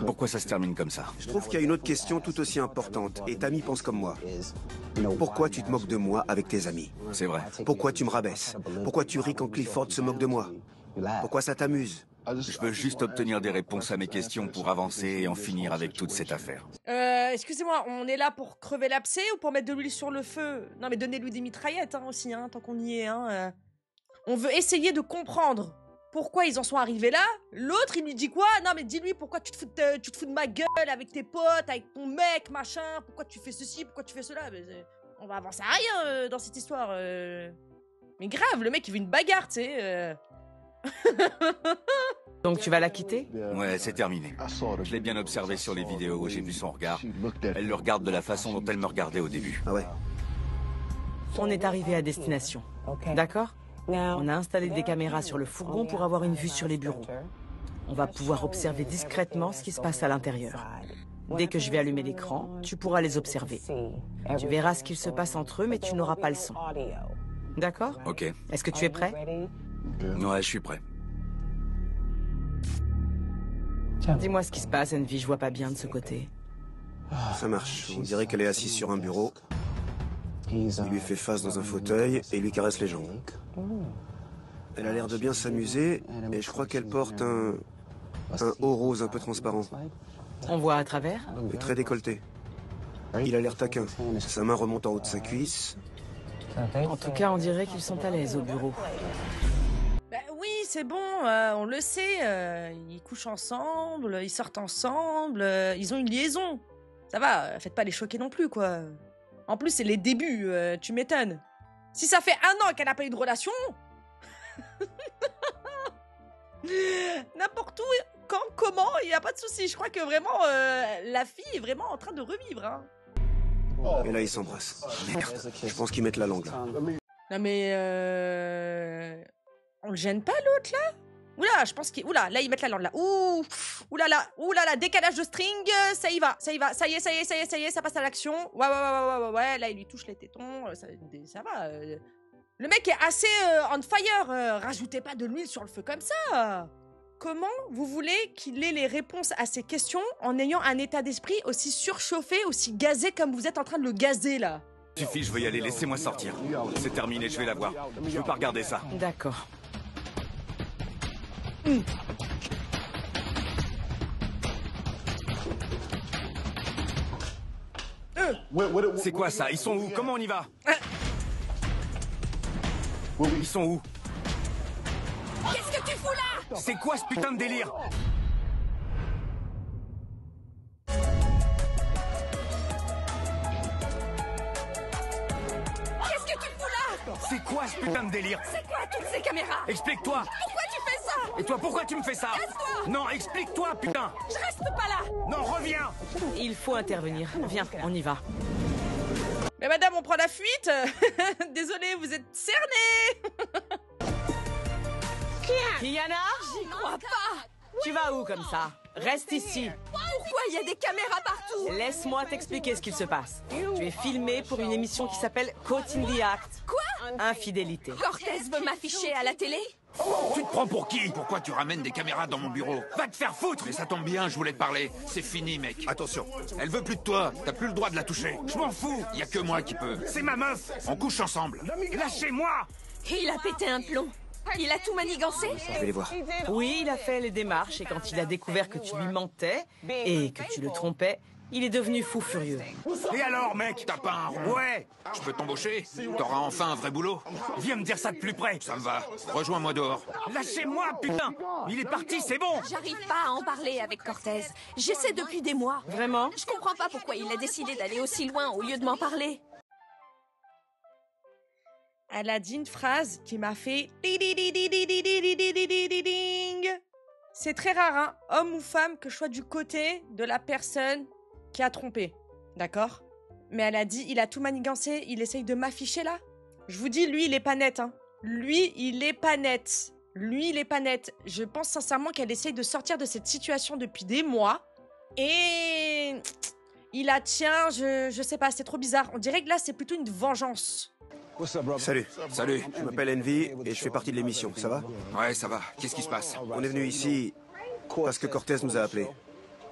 Pourquoi ça se termine comme ça? Je trouve qu'il y a une autre question tout aussi importante, et Tammy pense comme moi. Pourquoi tu te moques de moi avec tes amis? C'est vrai. Pourquoi tu me rabaisses? Pourquoi tu ris quand Clifford se moque de moi? Pourquoi ça t'amuse? Je veux juste obtenir des réponses à mes questions pour avancer et en finir avec toute cette affaire. Excusez-moi, on est là pour crever l'abcès ou pour mettre de l'huile sur le feu? Non mais donnez-lui des mitraillettes aussi, hein, tant qu'on y est. Hein, On veut essayer de comprendre pourquoi ils en sont arrivés là. L'autre, il lui dit quoi? Non mais dis-lui pourquoi tu te fous de ma gueule avec tes potes, avec ton mec, machin. Pourquoi tu fais ceci, pourquoi tu fais cela? On va avancer à rien dans cette histoire. Mais grave, le mec il veut une bagarre, tu sais. Donc tu vas la quitter? Ouais, c'est terminé. Je l'ai bien observé sur les vidéos, j'ai vu son regard. Elle le regarde de la façon dont elle me regardait au début. Ah ouais. On est arrivé à destination. D'accord? On a installé des caméras sur le fourgon pour avoir une vue sur les bureaux. On va pouvoir observer discrètement ce qui se passe à l'intérieur. Dès que je vais allumer l'écran, tu pourras les observer. Tu verras ce qu'il se passe entre eux, mais tu n'auras pas le son. D'accord? Ok. Est-ce que tu es prêt? Ouais, je suis prêt. Dis-moi ce qui se passe, Envy, je vois pas bien de ce côté. Ça marche. On dirait qu'elle est assise sur un bureau. Il lui fait face dans un fauteuil et il lui caresse les jambes. Elle a l'air de bien s'amuser et je crois qu'elle porte un haut rose un peu transparent. On voit à travers? Et très décolleté. Il a l'air taquin. Sa main remonte en haut de sa cuisse. En tout cas, on dirait qu'ils sont à l'aise au bureau. Bah oui, c'est bon, on le sait. Ils couchent ensemble, ils sortent ensemble, ils ont une liaison. Ça va, faites pas les choquer non plus, quoi. En plus, c'est les débuts, tu m'étonnes. Si ça fait 1 an qu'elle n'a pas eu de relation... N'importe où, quand, comment, il n'y a pas de souci. Je crois que vraiment, la fille est vraiment en train de revivre. Hein. Et là, ils s'embrassent. Merde, je pense qu'ils mettent la langue, là. Non mais... On le gêne pas, l'autre, là? Oula, je pense qu'il... Oula, là, ils mettent la langue, là. Oulala, décalage de string, ça y va, ça y est, ça passe à l'action. Ouais, là, il lui touche les tétons, ça va. Le mec est assez on fire, rajoutez pas de l'huile sur le feu comme ça. Comment vous voulez qu'il ait les réponses à ces questions en ayant un état d'esprit aussi surchauffé, aussi gazé comme vous êtes en train de le gazer, là? Suffit, je veux y aller, laissez-moi sortir. C'est terminé, je vais la voir. Je veux pas regarder ça. D'accord. C'est quoi ça? Ils sont où? Comment on y va? Ils sont où? Qu'est-ce que tu fous là? C'est quoi ce putain de délire? Qu'est-ce que tu fous là? C'est quoi ce putain de délire? C'est quoi toutes ces caméras? Explique-toi! Pourquoi tu fais ça? Et toi, pourquoi tu me fais ça? Casse-toi! Non, explique-toi, putain! Je reste pas là! Non, reviens! Il faut intervenir. Viens, on y va. Mais madame, on prend la fuite. Désolée, vous êtes cernée. Kiana? J'y crois pas! Tu vas où comme ça? Reste ici. Pourquoi il y a des caméras partout? Laisse-moi t'expliquer ce qu'il se passe. Tu es filmé pour une émission qui s'appelle Caught in the Act. Quoi? Infidélité. Cortez veut m'afficher à la télé? Tu te prends pour qui? Pourquoi tu ramènes des caméras dans mon bureau? Va te faire foutre! Mais ça tombe bien, je voulais te parler. C'est fini, mec. Attention. Elle veut plus de toi. T'as plus le droit de la toucher. Je m'en fous. Y a que moi qui peux. C'est ma meuf. On couche ensemble. Lâchez-moi! Il a pété un plomb. Il a tout manigancé. Je vais les voir. Oui, il a fait les démarches et quand il a découvert que tu lui mentais et que tu le trompais, il est devenu fou furieux. Et alors, mec? T'as pas un rond? Ouais. Je peux t'embaucher? T'auras enfin un vrai boulot. Viens me dire ça de plus près. Ça me va. Rejoins-moi dehors. Lâchez-moi, putain! Il est parti, c'est bon! J'arrive pas à en parler avec Cortez. J'essaie depuis des mois. Vraiment? Je comprends pas pourquoi il a décidé d'aller aussi loin au lieu de m'en parler. Elle a dit une phrase qui m'a fait... C'est très rare, hein, homme ou femme, que je sois du côté de la personne qui a trompé. D'accord? Mais elle a dit, il a tout manigancé, il essaye de m'afficher là. Je vous dis, lui, il est pas net, hein. Lui, il est pas net. Lui, il est pas net. Je pense sincèrement qu'elle essaye de sortir de cette situation depuis des mois. Et... il la tient, je sais pas, c'est trop bizarre. On dirait que là, c'est plutôt une vengeance. Salut. Salut. Je m'appelle Envy et je fais partie de l'émission. Ça va? Ouais, ça va. Qu'est-ce qui se passe? On est venu ici parce que Cortez nous a appelés.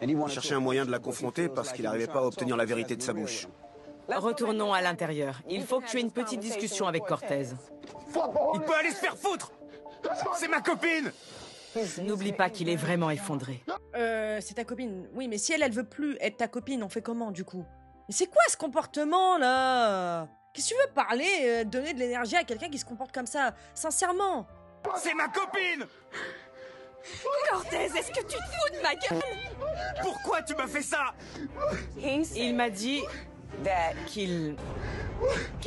Il cherchait un moyen de la confronter parce qu'il n'arrivait pas à obtenir la vérité de sa bouche. Retournons à l'intérieur. Il faut que tu aies une petite discussion avec Cortez. Il peut aller se faire foutre! C'est ma copine! N'oublie pas qu'il est vraiment effondré. C'est ta copine. Oui, mais si elle veut plus être ta copine, on fait comment, du coup? Mais c'est quoi ce comportement, là? Qu'est-ce que tu veux parler, donner de l'énergie à quelqu'un qui se comporte comme ça? Sincèrement. C'est ma copine! Cortez, est-ce que tu te fous de ma gueule? Pourquoi tu m'as fait ça? Il m'a dit qu'il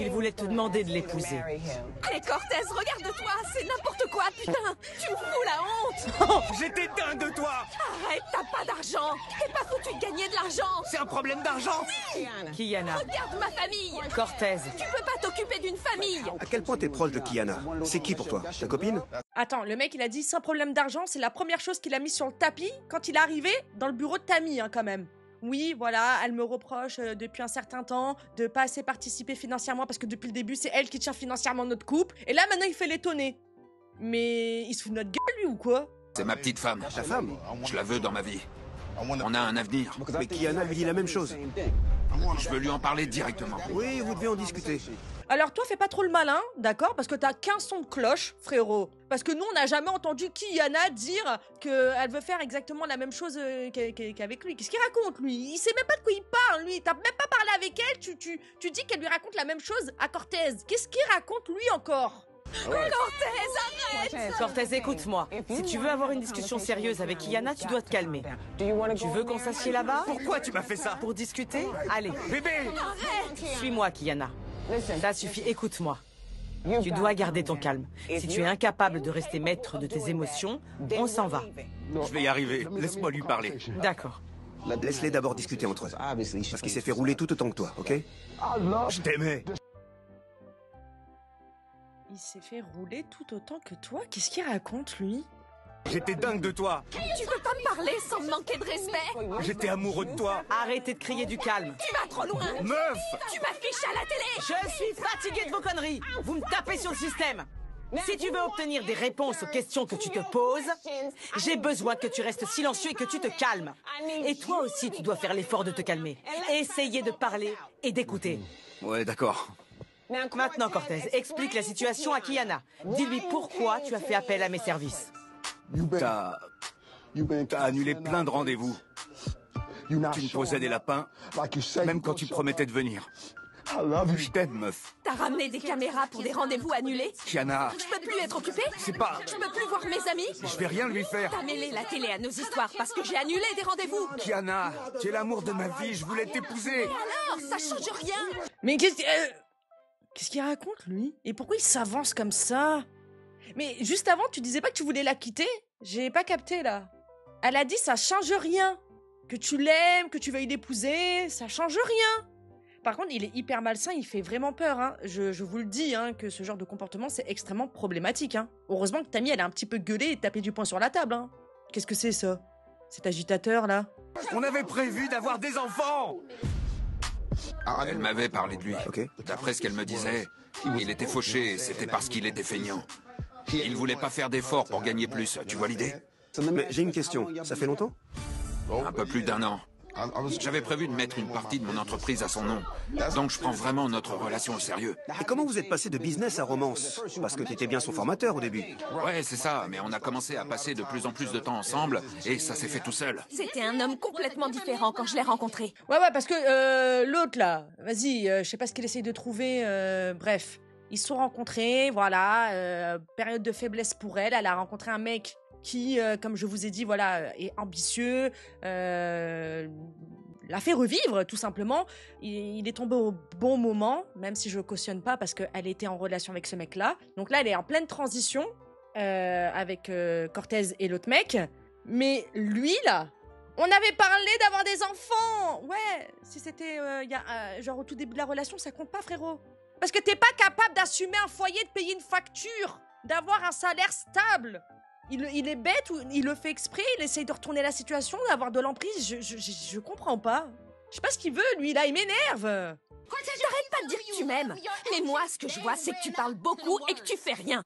voulait te demander de l'épouser. Mais Cortez, regarde-toi, c'est n'importe quoi, putain! Tu me fous la honte! J'étais dingue de toi! Arrête, t'as pas d'argent! T'es pas foutu de gagner de l'argent! C'est un problème d'argent! Kiana. Regarde ma famille! Cortez. Tu peux pas t'occuper d'une famille! À quel point t'es proche de Kiana? C'est qui pour toi? Ta copine? Attends, le mec, il a dit sans problème d'argent, c'est la première chose qu'il a mis sur le tapis quand il est arrivé dans le bureau de Tammy, hein, quand même. Oui, voilà, elle me reproche depuis un certain temps de pas assez participer financièrement parce que depuis le début, c'est elle qui tient financièrement notre couple. Et là, maintenant, il fait l'étonner. Mais il se fout de notre gueule, lui, ou quoi? C'est ma petite femme. Ta femme? Je la veux dans ma vie. On a un avenir. Mais Kiana lui dit la même chose. Je veux lui en parler directement. Oui, vous devez en discuter. Alors toi, fais pas trop le malin, d'accord? Parce que t'as qu'un son de cloche, frérot. Parce que nous, on n'a jamais entendu Kiana dire qu'elle veut faire exactement la même chose qu'avec lui. Qu'est-ce qu'il raconte, lui? Il sait même pas de quoi il parle, lui. T'as même pas parlé avec elle, tu dis qu'elle lui raconte la même chose à Cortez. Qu'est-ce qu'il raconte, lui, encore? Cortez, arrête! Cortez, écoute-moi. Si tu veux avoir une discussion sérieuse avec Kiana, tu dois te calmer. Tu veux qu'on s'assied là-bas? Pourquoi tu m'as fait ça? Pour discuter? Allez. Bébé! Suis-moi, Kiana. Ça suffit, écoute-moi. Tu dois garder ton calme. Si tu es incapable de rester maître de tes émotions, on s'en va. Je vais y arriver. Laisse-moi lui parler. D'accord. Laisse-les d'abord discuter entre eux. Parce qu'il s'est fait rouler tout autant que toi, ok? Je t'aimais. Il s'est fait rouler tout autant que toi? Qu'est-ce qu'il raconte, lui? J'étais dingue de toi. Tu peux pas me parler sans me manquer de respect! J'étais amoureux de toi. Arrêtez de crier du calme. Tu vas trop loin! Meuf! Tu m'affiches à la télé! Je suis fatigué de vos conneries. Vous me tapez sur le système. Si tu veux obtenir des réponses aux questions que tu te poses, j'ai besoin que tu restes silencieux et que tu te calmes. Et toi aussi, tu dois faire l'effort de te calmer. Essayez de parler et d'écouter. Ouais, d'accord. Maintenant, Cortez, explique la situation à Kiana. Dis-lui pourquoi tu as fait appel à mes services. T'as annulé plein de rendez-vous. Tu me posais des lapins, même quand tu promettais de venir. Je t'aime, meuf. T'as ramené des caméras pour des rendez-vous annulés? Kiana, Je peux plus être occupée? c'est pas... Je peux plus voir mes amis? Je vais rien lui faire. T'as mêlé la télé à nos histoires parce que j'ai annulé des rendez-vous! Kiana, tu es l'amour de ma vie, je voulais t'épouser. Alors, ça change rien! Mais qu'est-ce qu'il raconte, lui? Et pourquoi il s'avance comme ça? Mais juste avant, tu disais pas que tu voulais la quitter? J'ai pas capté, là. Elle a dit ça change rien. Que tu l'aimes, que tu veuilles l'épouser, ça change rien. Par contre, il est hyper malsain, il fait vraiment peur, hein. Je vous le dis, hein, que ce genre de comportement, c'est extrêmement problématique, hein. Heureusement que Tammy, elle a un petit peu gueulé et tapé du poing sur la table, hein. Qu'est-ce que c'est, ça? Cet agitateur, là? On avait prévu d'avoir des enfants. Elle m'avait parlé de lui. Ok. D'après ce qu'elle me disait, il était fauché et c'était parce qu'il était feignant. Il voulait pas faire d'efforts pour gagner plus, tu vois l'idée? Mais j'ai une question, ça fait longtemps? Un peu plus d'1 an. J'avais prévu de mettre une partie de mon entreprise à son nom. Donc je prends vraiment notre relation au sérieux. Et comment vous êtes passé de business à romance? Parce que t'étais bien son formateur au début. Ouais, c'est ça, mais on a commencé à passer de plus en plus de temps ensemble et ça s'est fait tout seul. C'était un homme complètement différent quand je l'ai rencontré. Ouais, parce que l'autre, là, vas-y, je sais pas ce qu'il essaye de trouver, bref. Ils se sont rencontrés, voilà, période de faiblesse pour elle. Elle a rencontré un mec qui, comme je vous ai dit, voilà, est ambitieux, l'a fait revivre, tout simplement. Il est tombé au bon moment, même si je cautionne pas, parce qu'elle était en relation avec ce mec-là. Donc là, elle est en pleine transition avec Cortez et l'autre mec. Mais lui, là, on avait parlé d'avoir des enfants. Ouais, si c'était genre au tout début de la relation, ça compte pas, frérot. Parce que t'es pas capable d'assumer un foyer, de payer une facture, d'avoir un salaire stable. Il est bête ou il le fait exprès, il essaye de retourner la situation, d'avoir de l'emprise, je comprends pas. Je sais pas ce qu'il veut, lui, là, il m'énerve. T'arrêtes pas de dire que tu m'aimes. Mais moi, ce que je vois, c'est que tu parles beaucoup et que tu fais rien.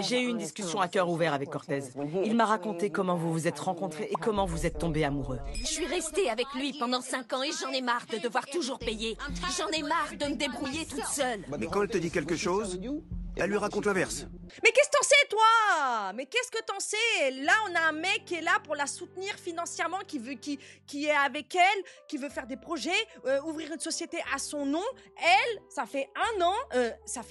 J'ai eu une discussion à cœur ouvert avec Cortez. Il m'a raconté comment vous vous êtes rencontrés et comment vous êtes tombés amoureux. Je suis restée avec lui pendant 5 ans et j'en ai marre de devoir toujours payer. J'en ai marre de me débrouiller toute seule. Mais quand elle te dit quelque chose, elle lui raconte l'inverse. Mais qu'est-ce que t'en sais, toi? Mais qu'est-ce que t'en sais? Là, on a un mec qui est là pour la soutenir financièrement, qui est avec elle, qui veut faire des projets, ouvrir une société à son nom. Elle, ça fait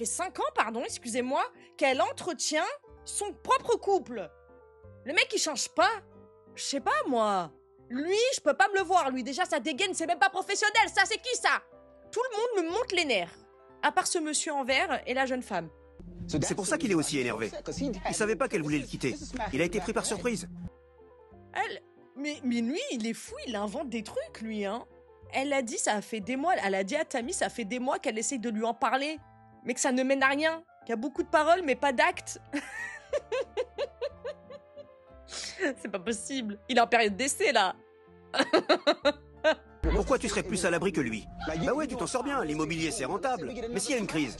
5 ans, pardon, excusez-moi, qu'elle entretient son propre couple. Le mec, il change pas. Je sais pas, moi. Lui, je peux pas me le voir. Lui, déjà, sa dégaine, c'est même pas professionnel. Ça, c'est qui, ça? Tout le monde me monte les nerfs. À part ce monsieur en vert et la jeune femme. C'est pour ça qu'il est aussi énervé. Il savait pas qu'elle voulait le quitter. Il a été pris par surprise. Mais lui, il est fou, il invente des trucs, lui, hein. Elle a dit, ça a fait des mois, elle a dit à Tammy, ça fait des mois qu'elle essaye de lui en parler, mais que ça ne mène à rien, qu'il y a beaucoup de paroles, mais pas d'actes. C'est pas possible. Il est en période d'essai, là. Pourquoi tu serais plus à l'abri que lui? Bah ouais, tu t'en sors bien, l'immobilier c'est rentable. Mais s'il y a une crise,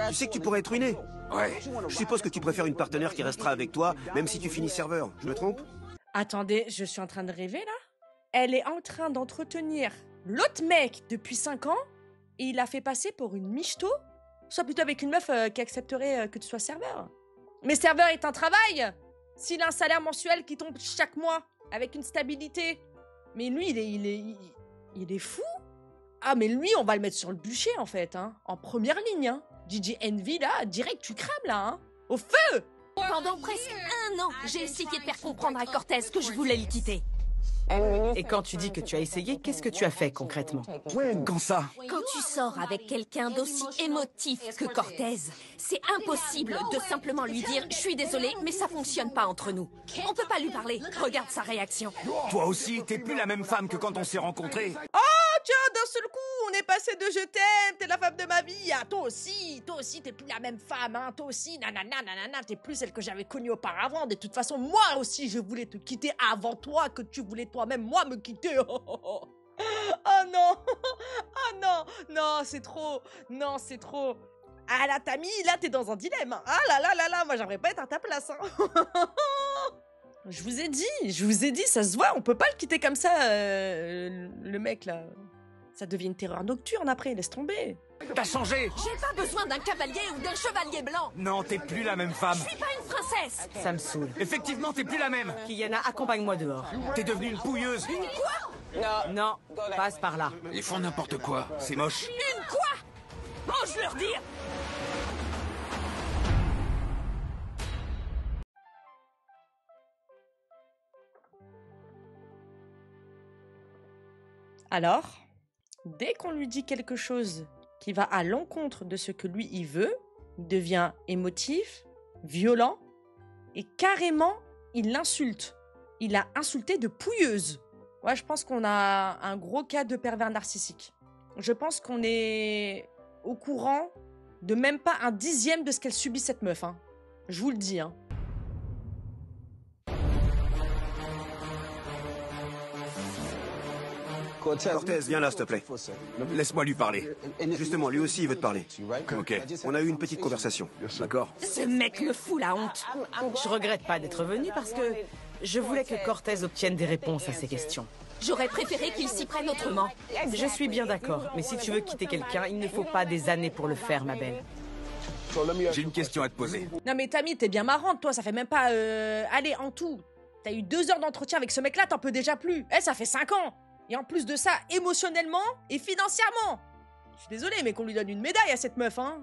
tu sais que tu pourrais être ruiné. Ouais. Je suppose que tu préfères une partenaire qui restera avec toi, même si tu finis serveur. Je me trompe? Attendez, je suis en train de rêver, là? Elle est en train d'entretenir l'autre mec depuis 5 ans, et il l'a fait passer pour une michto? Soit plutôt avec une meuf qui accepterait que tu sois serveur. Mais serveur est un travail! S'il a un salaire mensuel qui tombe chaque mois, avec une stabilité. Mais lui, il est fou. Ah, mais lui, on va le mettre sur le bûcher, en fait, hein. En première ligne, hein. DJ Envy, là, direct, tu crames, là, hein. Au feu! Pendant presque 1 an, j'ai essayé de faire comprendre à Cortez que je voulais le quitter. Et quand tu dis que tu as essayé, qu'est-ce que tu as fait concrètement? Quand ça? Quand tu sors avec quelqu'un d'aussi émotif que Cortez, c'est impossible de simplement lui dire « Je suis désolée, mais ça fonctionne pas entre nous ». On peut pas lui parler. Regarde sa réaction. Toi aussi, t'es plus la même femme que quand on s'est rencontrés. Oh, tiens, d'un seul coup, on est passé de je t'aime, t'es la femme de ma vie, à toi aussi, t'es plus la même femme, hein, toi aussi, nanana, t'es plus celle que j'avais connue auparavant. De toute façon, moi aussi, je voulais te quitter avant toi, que tu voulais toi-même, moi, me quitter. Oh non, oh non, non, c'est trop, non, c'est trop. Ah là, Tammy, là, t'es dans un dilemme. Ah là, moi, j'aimerais pas être à ta place, hein. Je vous ai dit, ça se voit, on peut pas le quitter comme ça, le mec, là. Ça devient une terreur nocturne après, laisse tomber. T'as changé! J'ai pas besoin d'un cavalier ou d'un chevalier blanc. Non, t'es plus la même femme. Je suis pas une princesse. Ça me saoule. Effectivement, t'es plus la même. Kiana, accompagne-moi dehors. T'es devenue une pouilleuse. Une quoi? Non, passe par là. Ils font n'importe quoi. C'est moche. Une quoi? Ose leur dire. Alors, dès qu'on lui dit quelque chose qui va à l'encontre de ce que lui, il veut, il devient émotif, violent, et carrément, il l'insulte. Il l'a insulté de pouilleuse. Ouais, je pense qu'on a un gros cas de pervers narcissique. Je pense qu'on est au courant de même pas 1/10 de ce qu'elle subit, cette meuf, hein. Je vous le dis, hein. Cortez, viens là, s'il te plaît. Laisse-moi lui parler. Justement, lui aussi, il veut te parler. Ok. On a eu une petite conversation. D'accord. Ce mec me fout la honte. Je regrette pas d'être venu parce que je voulais que Cortez obtienne des réponses à ses questions. J'aurais préféré qu'il s'y prenne autrement. Je suis bien d'accord, mais si tu veux quitter quelqu'un, il ne faut pas des années pour le faire, ma belle. J'ai une question à te poser. Non mais Tammy, t'es bien marrante, toi, ça fait même pas... Allez, en tout, t'as eu 2 heures d'entretien avec ce mec-là, t'en peux déjà plus. Eh, ça fait 5 ans. Et en plus de ça, émotionnellement et financièrement. Je suis désolé, mais qu'on lui donne une médaille à cette meuf, hein.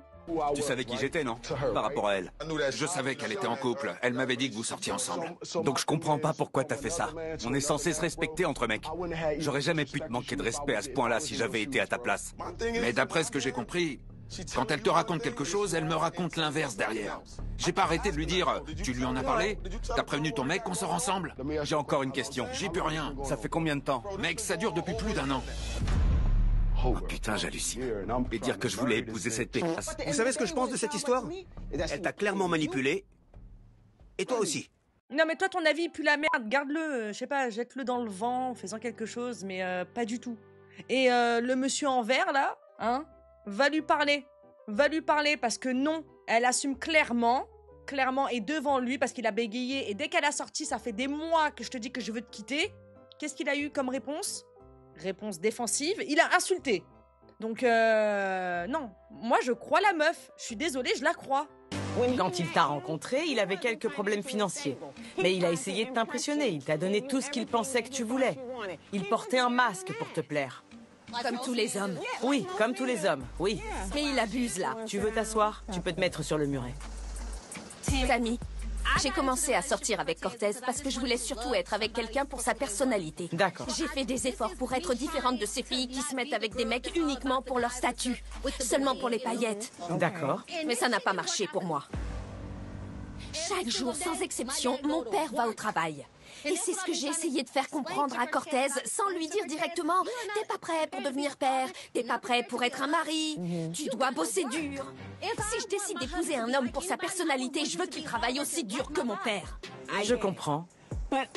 Tu savais qui j'étais, non? Par rapport à elle. Je savais qu'elle était en couple. Elle m'avait dit que vous sortiez ensemble. Donc je comprends pas pourquoi t'as fait ça. On est censé se respecter entre mecs. J'aurais jamais pu te manquer de respect à ce point-là si j'avais été à ta place. Mais d'après ce que j'ai compris, quand elle te raconte quelque chose, elle me raconte l'inverse derrière. J'ai pas arrêté de lui dire, tu lui en as parlé? T'as prévenu ton mec qu'on sort ensemble? J'ai encore une question. J'y peux rien. Ça fait combien de temps? Mec, ça dure depuis plus d'1 an. Oh putain, j'hallucine. Et dire que je voulais épouser cette pétasse. Vous savez ce que je pense de cette histoire? Elle t'a clairement manipulé. Et toi aussi. Non mais toi, ton avis pue la merde, garde-le, je sais pas, jette-le dans le vent, fais-en quelque chose, mais pas du tout. Et le monsieur en vert, là, hein, va lui parler parce que non, elle assume clairement et devant lui parce qu'il a bégayé et dès qu'elle a sorti, ça fait des mois que je te dis que je veux te quitter. Qu'est-ce qu'il a eu comme réponse? Réponse défensive, il a insulté. Donc non, moi je crois la meuf, je suis désolée, je la crois. Quand il t'a rencontré, il avait quelques problèmes financiers. Mais il a essayé de t'impressionner, il t'a donné tout ce qu'il pensait que tu voulais. Il portait un masque pour te plaire. Comme tous les hommes. Oui, comme tous les hommes, oui. Mais il abuse là. Tu veux t'asseoir? Tu peux te mettre sur le muret. Tammy, j'ai commencé à sortir avec Cortez parce que je voulais surtout être avec quelqu'un pour sa personnalité. D'accord. J'ai fait des efforts pour être différente de ces filles qui se mettent avec des mecs uniquement pour leur statut, seulement pour les paillettes. D'accord. Mais ça n'a pas marché pour moi. Chaque jour, sans exception, mon père va au travail. Et c'est ce que j'ai essayé de faire comprendre à Cortez sans lui dire directement « T'es pas prêt pour devenir père, t'es pas prêt pour être un mari, tu dois bosser dur. » Si je décide d'épouser un homme pour sa personnalité, je veux qu'il travaille aussi dur que mon père. Je comprends.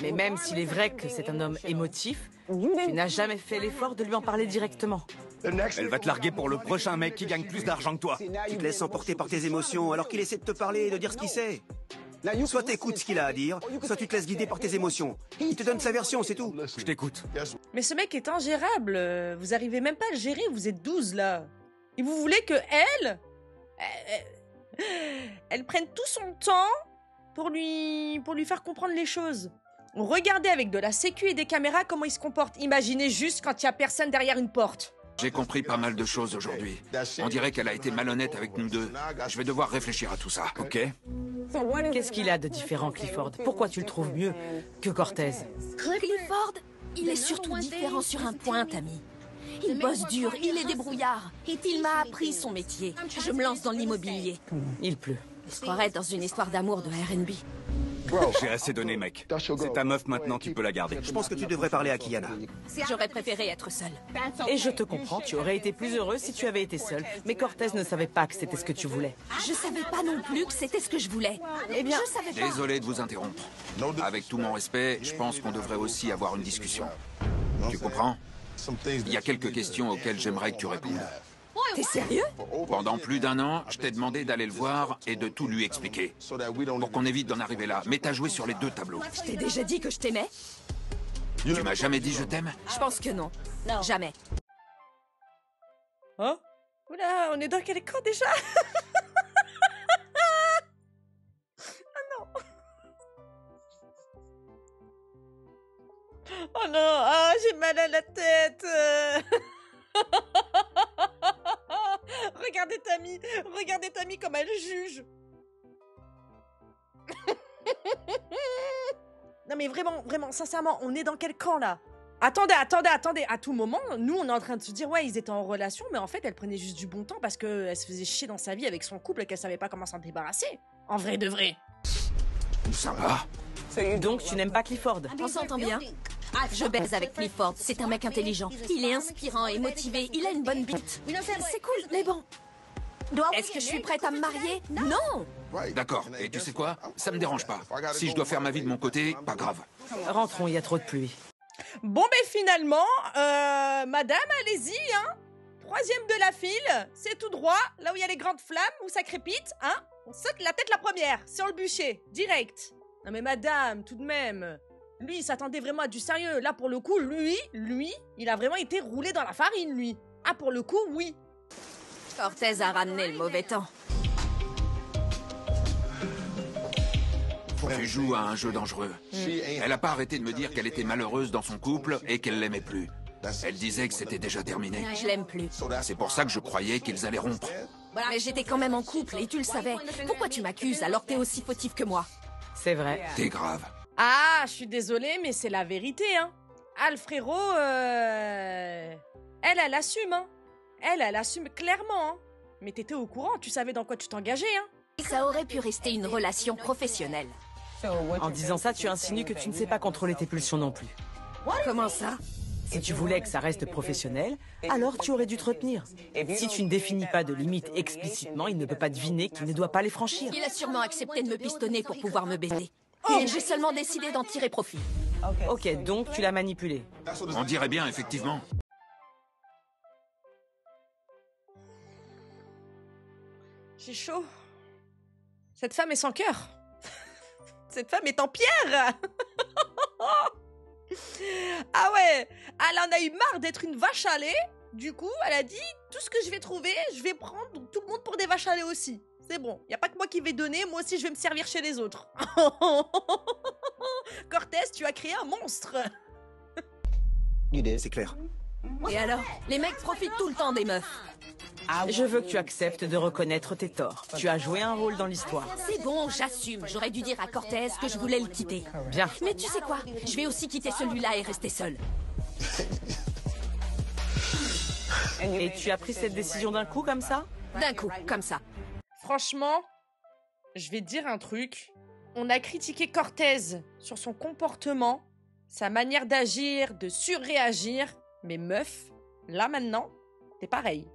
Mais même s'il est vrai que c'est un homme émotif, tu n'as jamais fait l'effort de lui en parler directement. Elle va te larguer pour le prochain mec qui gagne plus d'argent que toi. Tu te laisses emporter par tes émotions alors qu'il essaie de te parler et de dire ce qu'il sait. Soit t'écoutes ce qu'il a à dire, soit tu te laisses guider par tes émotions. Il te donne sa version, c'est tout. Je t'écoute. Mais ce mec est ingérable, vous arrivez même pas à le gérer, vous êtes 12 là. Et vous voulez que elle prenne tout son temps pour lui faire comprendre les choses. Regardez avec de la sécu et des caméras comment il se comporte. Imaginez juste quand il y a personne derrière une porte. J'ai compris pas mal de choses aujourd'hui. On dirait qu'elle a été malhonnête avec nous deux. Je vais devoir réfléchir à tout ça. Ok. Qu'est-ce qu'il a de différent, Clifford? Pourquoi tu le trouves mieux que Cortez? Clifford, il est surtout différent sur un point, Tammy. Il bosse dur, il est débrouillard. Il m'a appris son métier. Je me lance dans l'immobilier. Il pleut. Je se croirais dans une histoire d'amour de R&B. J'ai assez donné, mec. C'est ta meuf maintenant, tu peux la garder. Je pense que tu devrais parler à Kiana. J'aurais préféré être seule. Et je te comprends, tu aurais été plus heureux si tu avais été seule. Mais Cortez ne savait pas que c'était ce que tu voulais. Je savais pas non plus que c'était ce que je voulais. Eh bien, je savais pas. Désolé de vous interrompre. Avec tout mon respect, je pense qu'on devrait aussi avoir une discussion. Tu comprends? Il y a quelques questions auxquelles j'aimerais que tu répondes. T'es sérieux? Pendant plus d'1 an, je t'ai demandé d'aller le voir et de tout lui expliquer. Pour qu'on évite d'en arriver là. Mais t'as joué sur les 2 tableaux. Je t'ai déjà dit que je t'aimais? Tu m'as jamais dit je t'aime? Je pense que non. Jamais. Oh? Oula, on est dans quel camp déjà? Ah non. Oh non, ah, j'ai mal à la tête. Regardez Tammy comme elle juge. Non mais vraiment, sincèrement, on est dans quel camp là? Attendez, à tout moment, nous on est en train de se dire ouais ils étaient en relation, mais en fait elle prenait juste du bon temps parce qu'elle se faisait chier dans sa vie avec son couple et qu'elle savait pas comment s'en débarrasser. En vrai de vrai. Ça va? donc tu n'aimes pas Clifford? On s'entend bien? Je baise avec Clifford, c'est un mec intelligent. Il est inspirant et motivé, il a une bonne bite. C'est cool, mais bon. Est-ce que je suis prête à me marier? Non! D'accord. Et tu sais quoi? Ça me dérange pas. Si je dois faire ma vie de mon côté, pas grave. Rentrons, il y a trop de pluie. Bon, ben finalement, madame, allez-y, hein. 3e de la file, c'est tout droit, là où il y a les grandes flammes, où ça crépite, hein. On saute la tête la première, sur le bûcher, direct. Non mais madame, tout de même, lui, il s'attendait vraiment à du sérieux. Là, pour le coup, lui, il a vraiment été roulé dans la farine, lui. Ah, pour le coup, oui. Cortez a ramené le mauvais temps. Tu joues à un jeu dangereux. Elle n'a pas arrêté de me dire qu'elle était malheureuse dans son couple et qu'elle l'aimait plus. Elle disait que c'était déjà terminé. Je l'aime plus. C'est pour ça que je croyais qu'ils allaient rompre. Mais j'étais quand même en couple et tu le savais. Pourquoi tu m'accuses alors que t'es aussi fautif que moi? C'est vrai. T'es grave. Ah, je suis désolée, mais c'est la vérité, hein. Ah, le frérot, elle assume, hein. Elle assume clairement, hein. Mais t'étais au courant, tu savais dans quoi tu t'engageais, hein. Ça aurait pu rester une relation professionnelle. En disant ça, tu insinues que tu ne sais pas contrôler tes pulsions non plus. Comment ça? Si tu voulais que ça reste professionnel, alors tu aurais dû te retenir. Si tu ne définis pas de limites explicitement, il ne peut pas deviner qu'il ne doit pas les franchir. Il a sûrement accepté de me pistonner pour pouvoir me baiser. Et j'ai seulement décidé d'en tirer profit. Ok, donc tu l'as manipulé. On dirait bien, effectivement. J'ai chaud. Cette femme est sans cœur. Cette femme est en pierre. Ah ouais, elle en a eu marre d'être une vache à lait. Du coup, elle a dit, tout ce que je vais trouver, je vais prendre tout le monde pour des vaches à lait aussi. C'est bon, y a pas que moi qui vais donner, moi aussi je vais me servir chez les autres. Cortez, tu as créé un monstre. C'est clair. Et alors? Les mecs profitent tout le temps des meufs. Je veux que tu acceptes de reconnaître tes torts. Tu as joué un rôle dans l'histoire. C'est bon, j'assume. J'aurais dû dire à Cortez que je voulais le quitter. Bien. Mais tu sais quoi? Je vais aussi quitter celui-là et rester seule. Et tu as pris cette décision d'un coup comme ça? D'un coup, comme ça. Franchement, je vais te dire un truc. On a critiqué Cortez sur son comportement, sa manière d'agir, de surréagir. Mais meuf, là maintenant, t'es pareil.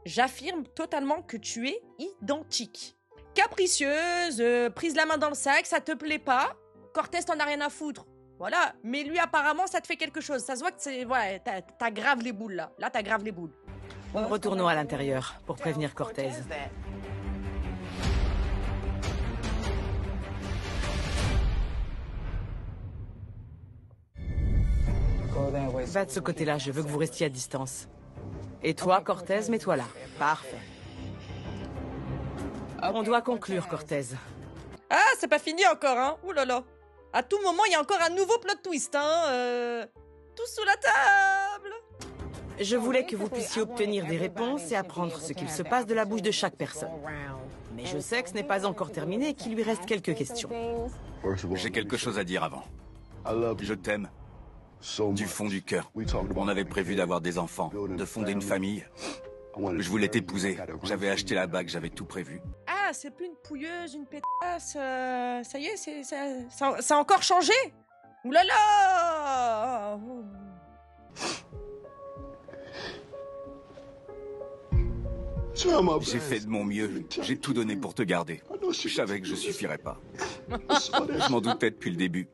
J'affirme totalement que tu es identique. Capricieuse, prise la main dans le sac, ça te plaît pas. Cortez, t'en as rien à foutre. Voilà. Mais lui, apparemment, ça te fait quelque chose. Ça se voit que c'est... Ouais, t'as grave les boules, là. Là, t'as grave les boules. Retournons à l'intérieur pour prévenir Cortez. Va de ce côté-là, je veux que vous restiez à distance. Et toi, Cortez, mets-toi là. Parfait. On doit conclure, Cortez. Ah, c'est pas fini encore, hein. Ouh là là. À tout moment, il y a encore un nouveau plot twist, hein. Tout sous la table. Je voulais que vous puissiez obtenir des réponses et apprendre ce qu'il se passe de la bouche de chaque personne. Mais je sais que ce n'est pas encore terminé et qu'il lui reste quelques questions. J'ai quelque chose à dire avant. Je t'aime. Du fond du cœur. On avait prévu d'avoir des enfants, de fonder une famille. Je voulais t'épouser. J'avais acheté la bague, j'avais tout prévu. Ah, c'est plus une pouilleuse, une pétasse. Ça y est, ça a encore changé. Ouh là là. J'ai fait de mon mieux. J'ai tout donné pour te garder. Je savais que je suffirais pas. Je m'en doutais depuis le début.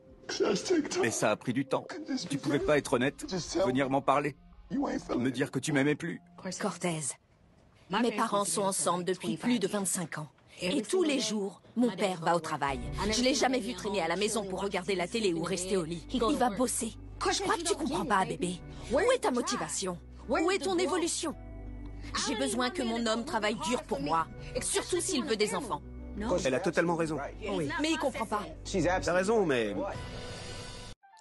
Et ça a pris du temps. Tu pouvais pas être honnête, venir m'en parler, me dire que tu m'aimais plus. Cortez, mes parents sont ensemble depuis plus de 25 ans. Et tous les jours, mon père va au travail. Je l'ai jamais vu traîner à la maison pour regarder la télé ou rester au lit. Il va bosser. Je crois que tu comprends pas, bébé. Où est ta motivation? Où est ton évolution? J'ai besoin que mon homme travaille dur pour moi, surtout s'il veut des enfants. Elle a totalement raison. Oui, mais il comprend pas. T'as raison, mais...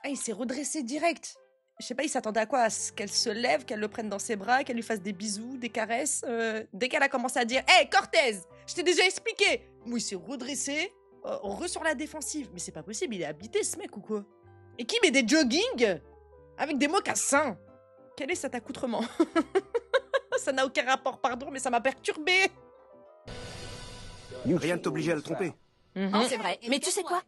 Ah, il s'est redressé direct. Je sais pas, il s'attendait à quoi? À ce qu'elle se lève, qu'elle le prenne dans ses bras, qu'elle lui fasse des bisous, des caresses. Dès qu'elle a commencé à dire « Hey, Cortez, je t'ai déjà expliqué !» Moi, il s'est redressé, sur la défensive. Mais c'est pas possible, il est habité, ce mec, ou quoi? Et qui met des jogging avec des mocassins? Quel est cet accoutrement? Ça n'a aucun rapport, pardon, mais ça m'a perturbé. Rien ne t'obligeait à le tromper. C'est vrai, mais tu sais quoi?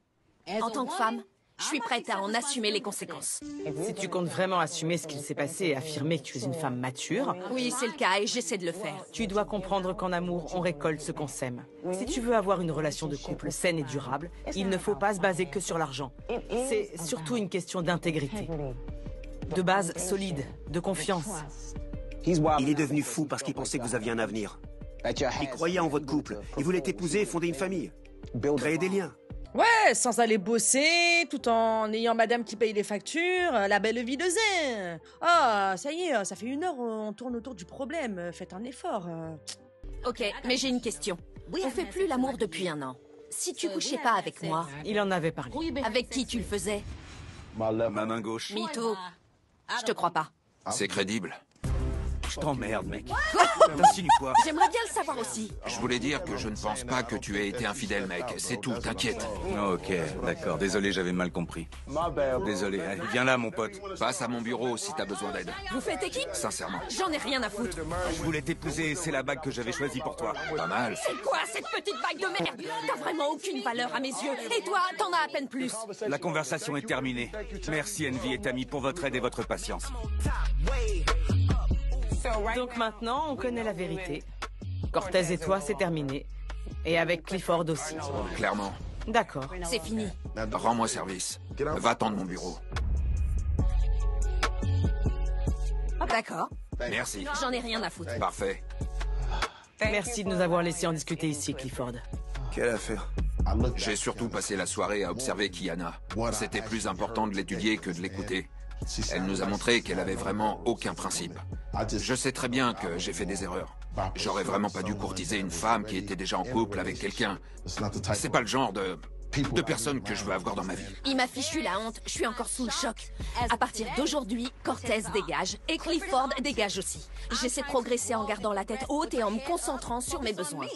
En tant que femme, je suis prête à en assumer les conséquences. Si tu comptes vraiment assumer ce qu'il s'est passé et affirmer que tu es une femme mature... Oui, c'est le cas et j'essaie de le faire. Tu dois comprendre qu'en amour, on récolte ce qu'on sème. Si tu veux avoir une relation de couple saine et durable, il ne faut pas se baser que sur l'argent. C'est surtout une question d'intégrité. de base solide, de confiance. Il est devenu fou parce qu'il pensait que vous aviez un avenir. Il croyait en votre couple. Il voulait t'épouser et fonder une famille. Créer des liens. Ouais, sans aller bosser, tout en ayant madame qui paye les factures, la belle vie de zen. Ah, ça y est, ça fait 1 heure, on tourne autour du problème. Faites un effort. Ok, mais j'ai une question. On fait plus l'amour depuis 1 an. Si tu couchais pas avec moi, Il en avait parlé. avec qui tu le faisais? Ma main gauche. Mytho. Je te crois pas. C'est crédible. Je t'emmerde, mec. T'insinues quoi? J'aimerais bien le savoir aussi. Je voulais dire que je ne pense pas que tu aies été infidèle, mec. C'est tout, t'inquiète. Ok, d'accord. Désolé, j'avais mal compris. Désolé. Allez, viens là, mon pote. Passe à mon bureau si t'as besoin d'aide. Vous faites équipe? Sincèrement. J'en ai rien à foutre. Je voulais t'épouser, c'est la bague que j'avais choisie pour toi. Pas mal. C'est quoi cette petite bague de merde? T'as vraiment aucune valeur à mes yeux. Et toi, t'en as à peine plus. La conversation est terminée. Merci, Envy et Tammy, pour votre aide et votre patience. Donc maintenant, on connaît la vérité. Cortez et toi, c'est terminé. Et avec Clifford aussi. Clairement. D'accord. C'est fini. Rends-moi service. Va-t'en de mon bureau. D'accord. Merci. J'en ai rien à foutre. Parfait. Merci de nous avoir laissé en discuter ici, Clifford. Quelle affaire. J'ai surtout passé la soirée à observer Kiana. C'était plus important de l'étudier que de l'écouter. Elle nous a montré qu'elle avait vraiment aucun principe. Je sais très bien que j'ai fait des erreurs. J'aurais vraiment pas dû courtiser une femme qui était déjà en couple avec quelqu'un. C'est pas le genre de personne que je veux avoir dans ma vie. Il m'a fichu la honte, je suis encore sous le choc. À partir d'aujourd'hui, Cortez dégage et Clifford dégage aussi. J'essaie de progresser en gardant la tête haute et en me concentrant sur mes besoins.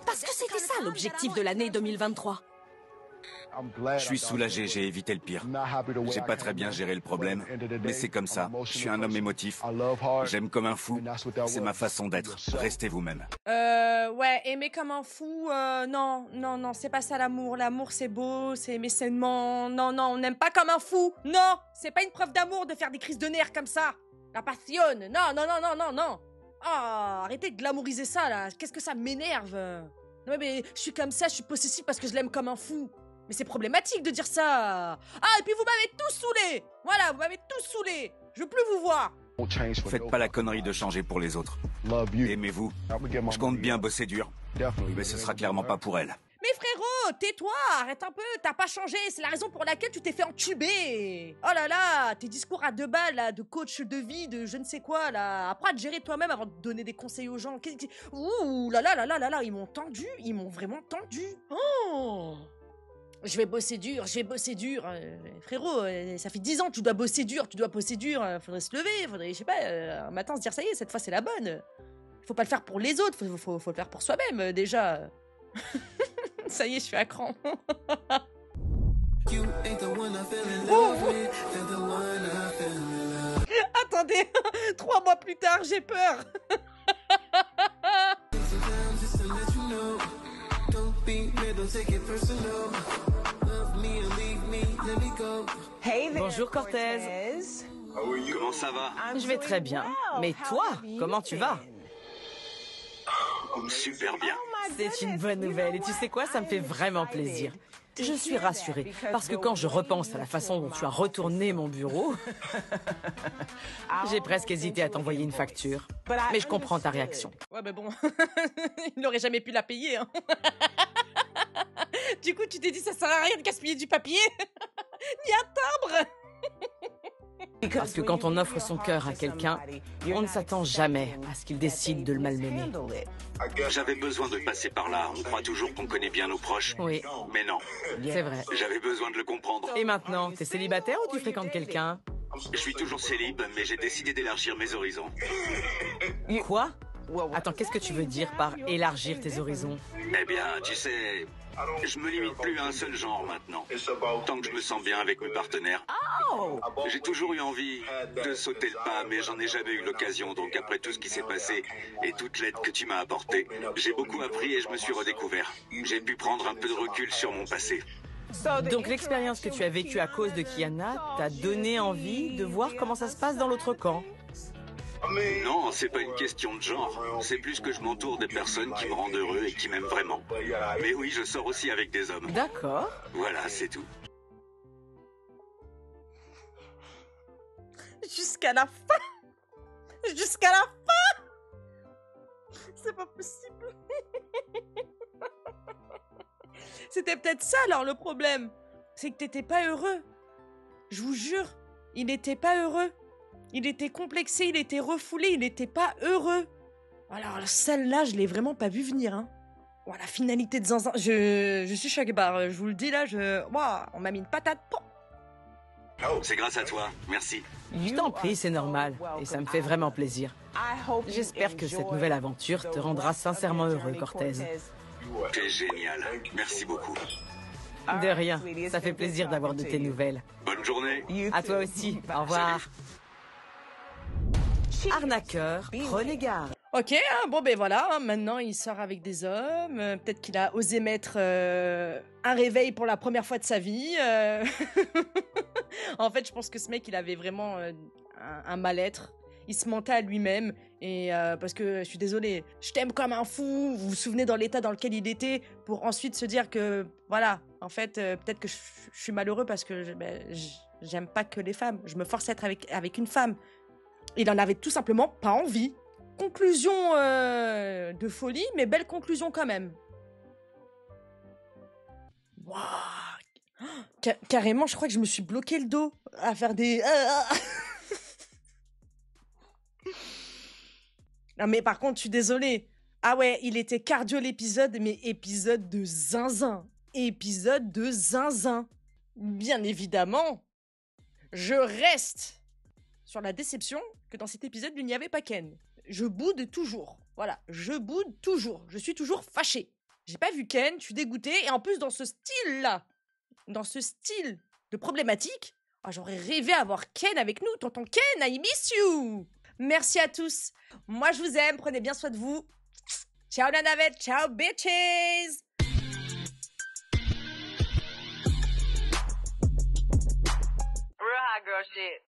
Parce que c'était ça l'objectif de l'année 2023. Je suis soulagé, j'ai évité le pire. J'ai pas très bien géré le problème, mais c'est comme ça. Je suis un homme émotif. J'aime comme un fou. C'est ma façon d'être. Restez vous-même. Ouais, aimer comme un fou, non, c'est pas ça l'amour. L'amour, c'est beau, c'est aimer sainement. Non, on n'aime pas comme un fou. Non, c'est pas une preuve d'amour de faire des crises de nerfs comme ça. La passionne. Non. Ah, arrêtez de glamouriser ça, là. Qu'est-ce que ça m'énerve. Non, mais je suis comme ça, je suis possessive parce que je l'aime comme un fou. Mais c'est problématique de dire ça. Ah, et puis vous m'avez tous saoulé. Voilà, vous m'avez tous saoulé. Je veux plus vous voir. Faites pas la connerie de changer pour les autres. Aimez-vous. Je compte bien bosser dur. Mais ce sera clairement pas pour elle. Mais frérot, tais-toi, arrête un peu, t'as pas changé, c'est la raison pour laquelle tu t'es fait entuber. Oh là là, tes discours à 2 balles, là, de coach de vie, de je ne sais quoi, là. Apprends à te gérer toi-même avant de donner des conseils aux gens. Ouh là là, ils m'ont tendu, ils m'ont vraiment tendu. Oh, je vais bosser dur. Frérot, ça fait 10 ans que tu dois bosser dur, faudrait se lever, faudrait, je sais pas, un matin se dire ça y est, cette fois c'est la bonne. Faut pas le faire pour les autres, faut le faire pour soi-même, déjà. Ça y est, je suis à cran. Attendez, 3 mois plus tard, j'ai peur. Bonjour Cortez. Comment ça va? Je vais très bien. Mais toi, comment tu vas? Super bien. C'est une bonne nouvelle. Et tu sais quoi, ça me fait vraiment plaisir. Je suis rassurée, parce que quand je repense à la façon dont tu as retourné mon bureau, j'ai presque hésité à t'envoyer une facture. Mais je comprends ta réaction. Ouais, mais bon, il n'aurait jamais pu la payer. Hein. Du coup, tu t'es dit, ça sert à rien de gaspiller du papier, ni un timbre. Parce que quand on offre son cœur à quelqu'un, on ne s'attend jamais à ce qu'il décide de le malmener. J'avais besoin de passer par là. On croit toujours qu'on connaît bien nos proches. Oui, Mais non. c'est vrai. J'avais besoin de le comprendre. Et maintenant, t'es célibataire ou tu fréquentes quelqu'un? Je suis toujours célib, mais j'ai décidé d'élargir mes horizons. Quoi? Attends, qu'est-ce que tu veux dire par élargir tes horizons? Eh bien, tu sais, je me limite plus à un seul genre maintenant. Tant que je me sens bien avec mes partenaires. J'ai toujours eu envie de sauter le pas, mais j'en ai jamais eu l'occasion. Donc après tout ce qui s'est passé et toute l'aide que tu m'as apportée, j'ai beaucoup appris et je me suis redécouvert. J'ai pu prendre un peu de recul sur mon passé. Donc l'expérience que tu as vécue à cause de Kiana t'a donné envie de voir comment ça se passe dans l'autre camp. Non, c'est pas une question de genre. C'est plus que je m'entoure des personnes qui me rendent heureux et qui m'aiment vraiment. Mais oui, je sors aussi avec des hommes. D'accord. Voilà, c'est tout. Jusqu'à la fin. Jusqu'à la fin. C'est pas possible. C'était peut-être ça alors le problème. C'est que t'étais pas heureux. Je vous jure, il n'était pas heureux. Il était complexé, il était refoulé, il n'était pas heureux. Alors celle-là, je l'ai vraiment pas vu venir. Hein. Oh, la finalité de Zinzin, je suis choquée par, je vous le dis là, wow, on m'a mis une patate. Oh, c'est grâce à toi, merci. Je t'en prie, c'est normal, et ça me fait vraiment plaisir. J'espère que cette nouvelle aventure te rendra sincèrement heureux, Cortez. T'es génial, merci beaucoup. De rien, ça fait plaisir d'avoir de tes nouvelles. Bonne journée. À toi aussi, au revoir. Arnaqueur, prenez garde. Ok, hein, bon ben voilà, hein, maintenant il sort avec des hommes, peut-être qu'il a osé mettre un réveil pour la première fois de sa vie. En fait, je pense que ce mec, il avait vraiment un mal-être. Il se mentait à lui-même, et parce que, je suis désolée, je t'aime comme un fou, vous vous souvenez dans l'état dans lequel il était, pour ensuite se dire que, voilà, en fait, peut-être que je suis malheureux parce que j'aime pas que les femmes, je me force à être avec une femme. Il en avait tout simplement pas envie. Conclusion de folie, mais belle conclusion quand même. Waouh, carrément, je crois que je me suis bloqué le dos à faire des... Non mais par contre, je suis désolée. Ah ouais, il était cardio l'épisode, mais épisode de zinzin. Épisode de zinzin. Bien évidemment, je reste sur la déception que dans cet épisode, il n'y avait pas Ken. Je boude toujours. Voilà, je boude toujours. Je suis toujours fâchée. J'ai pas vu Ken, je suis dégoûtée. Et en plus, dans ce style-là, dans ce style de problématique, j'aurais rêvé avoir Ken avec nous. Tonton Ken, I miss you. Merci à tous. Moi, je vous aime. Prenez bien soin de vous. Ciao la navette. Ciao bitches. Raw girl shit.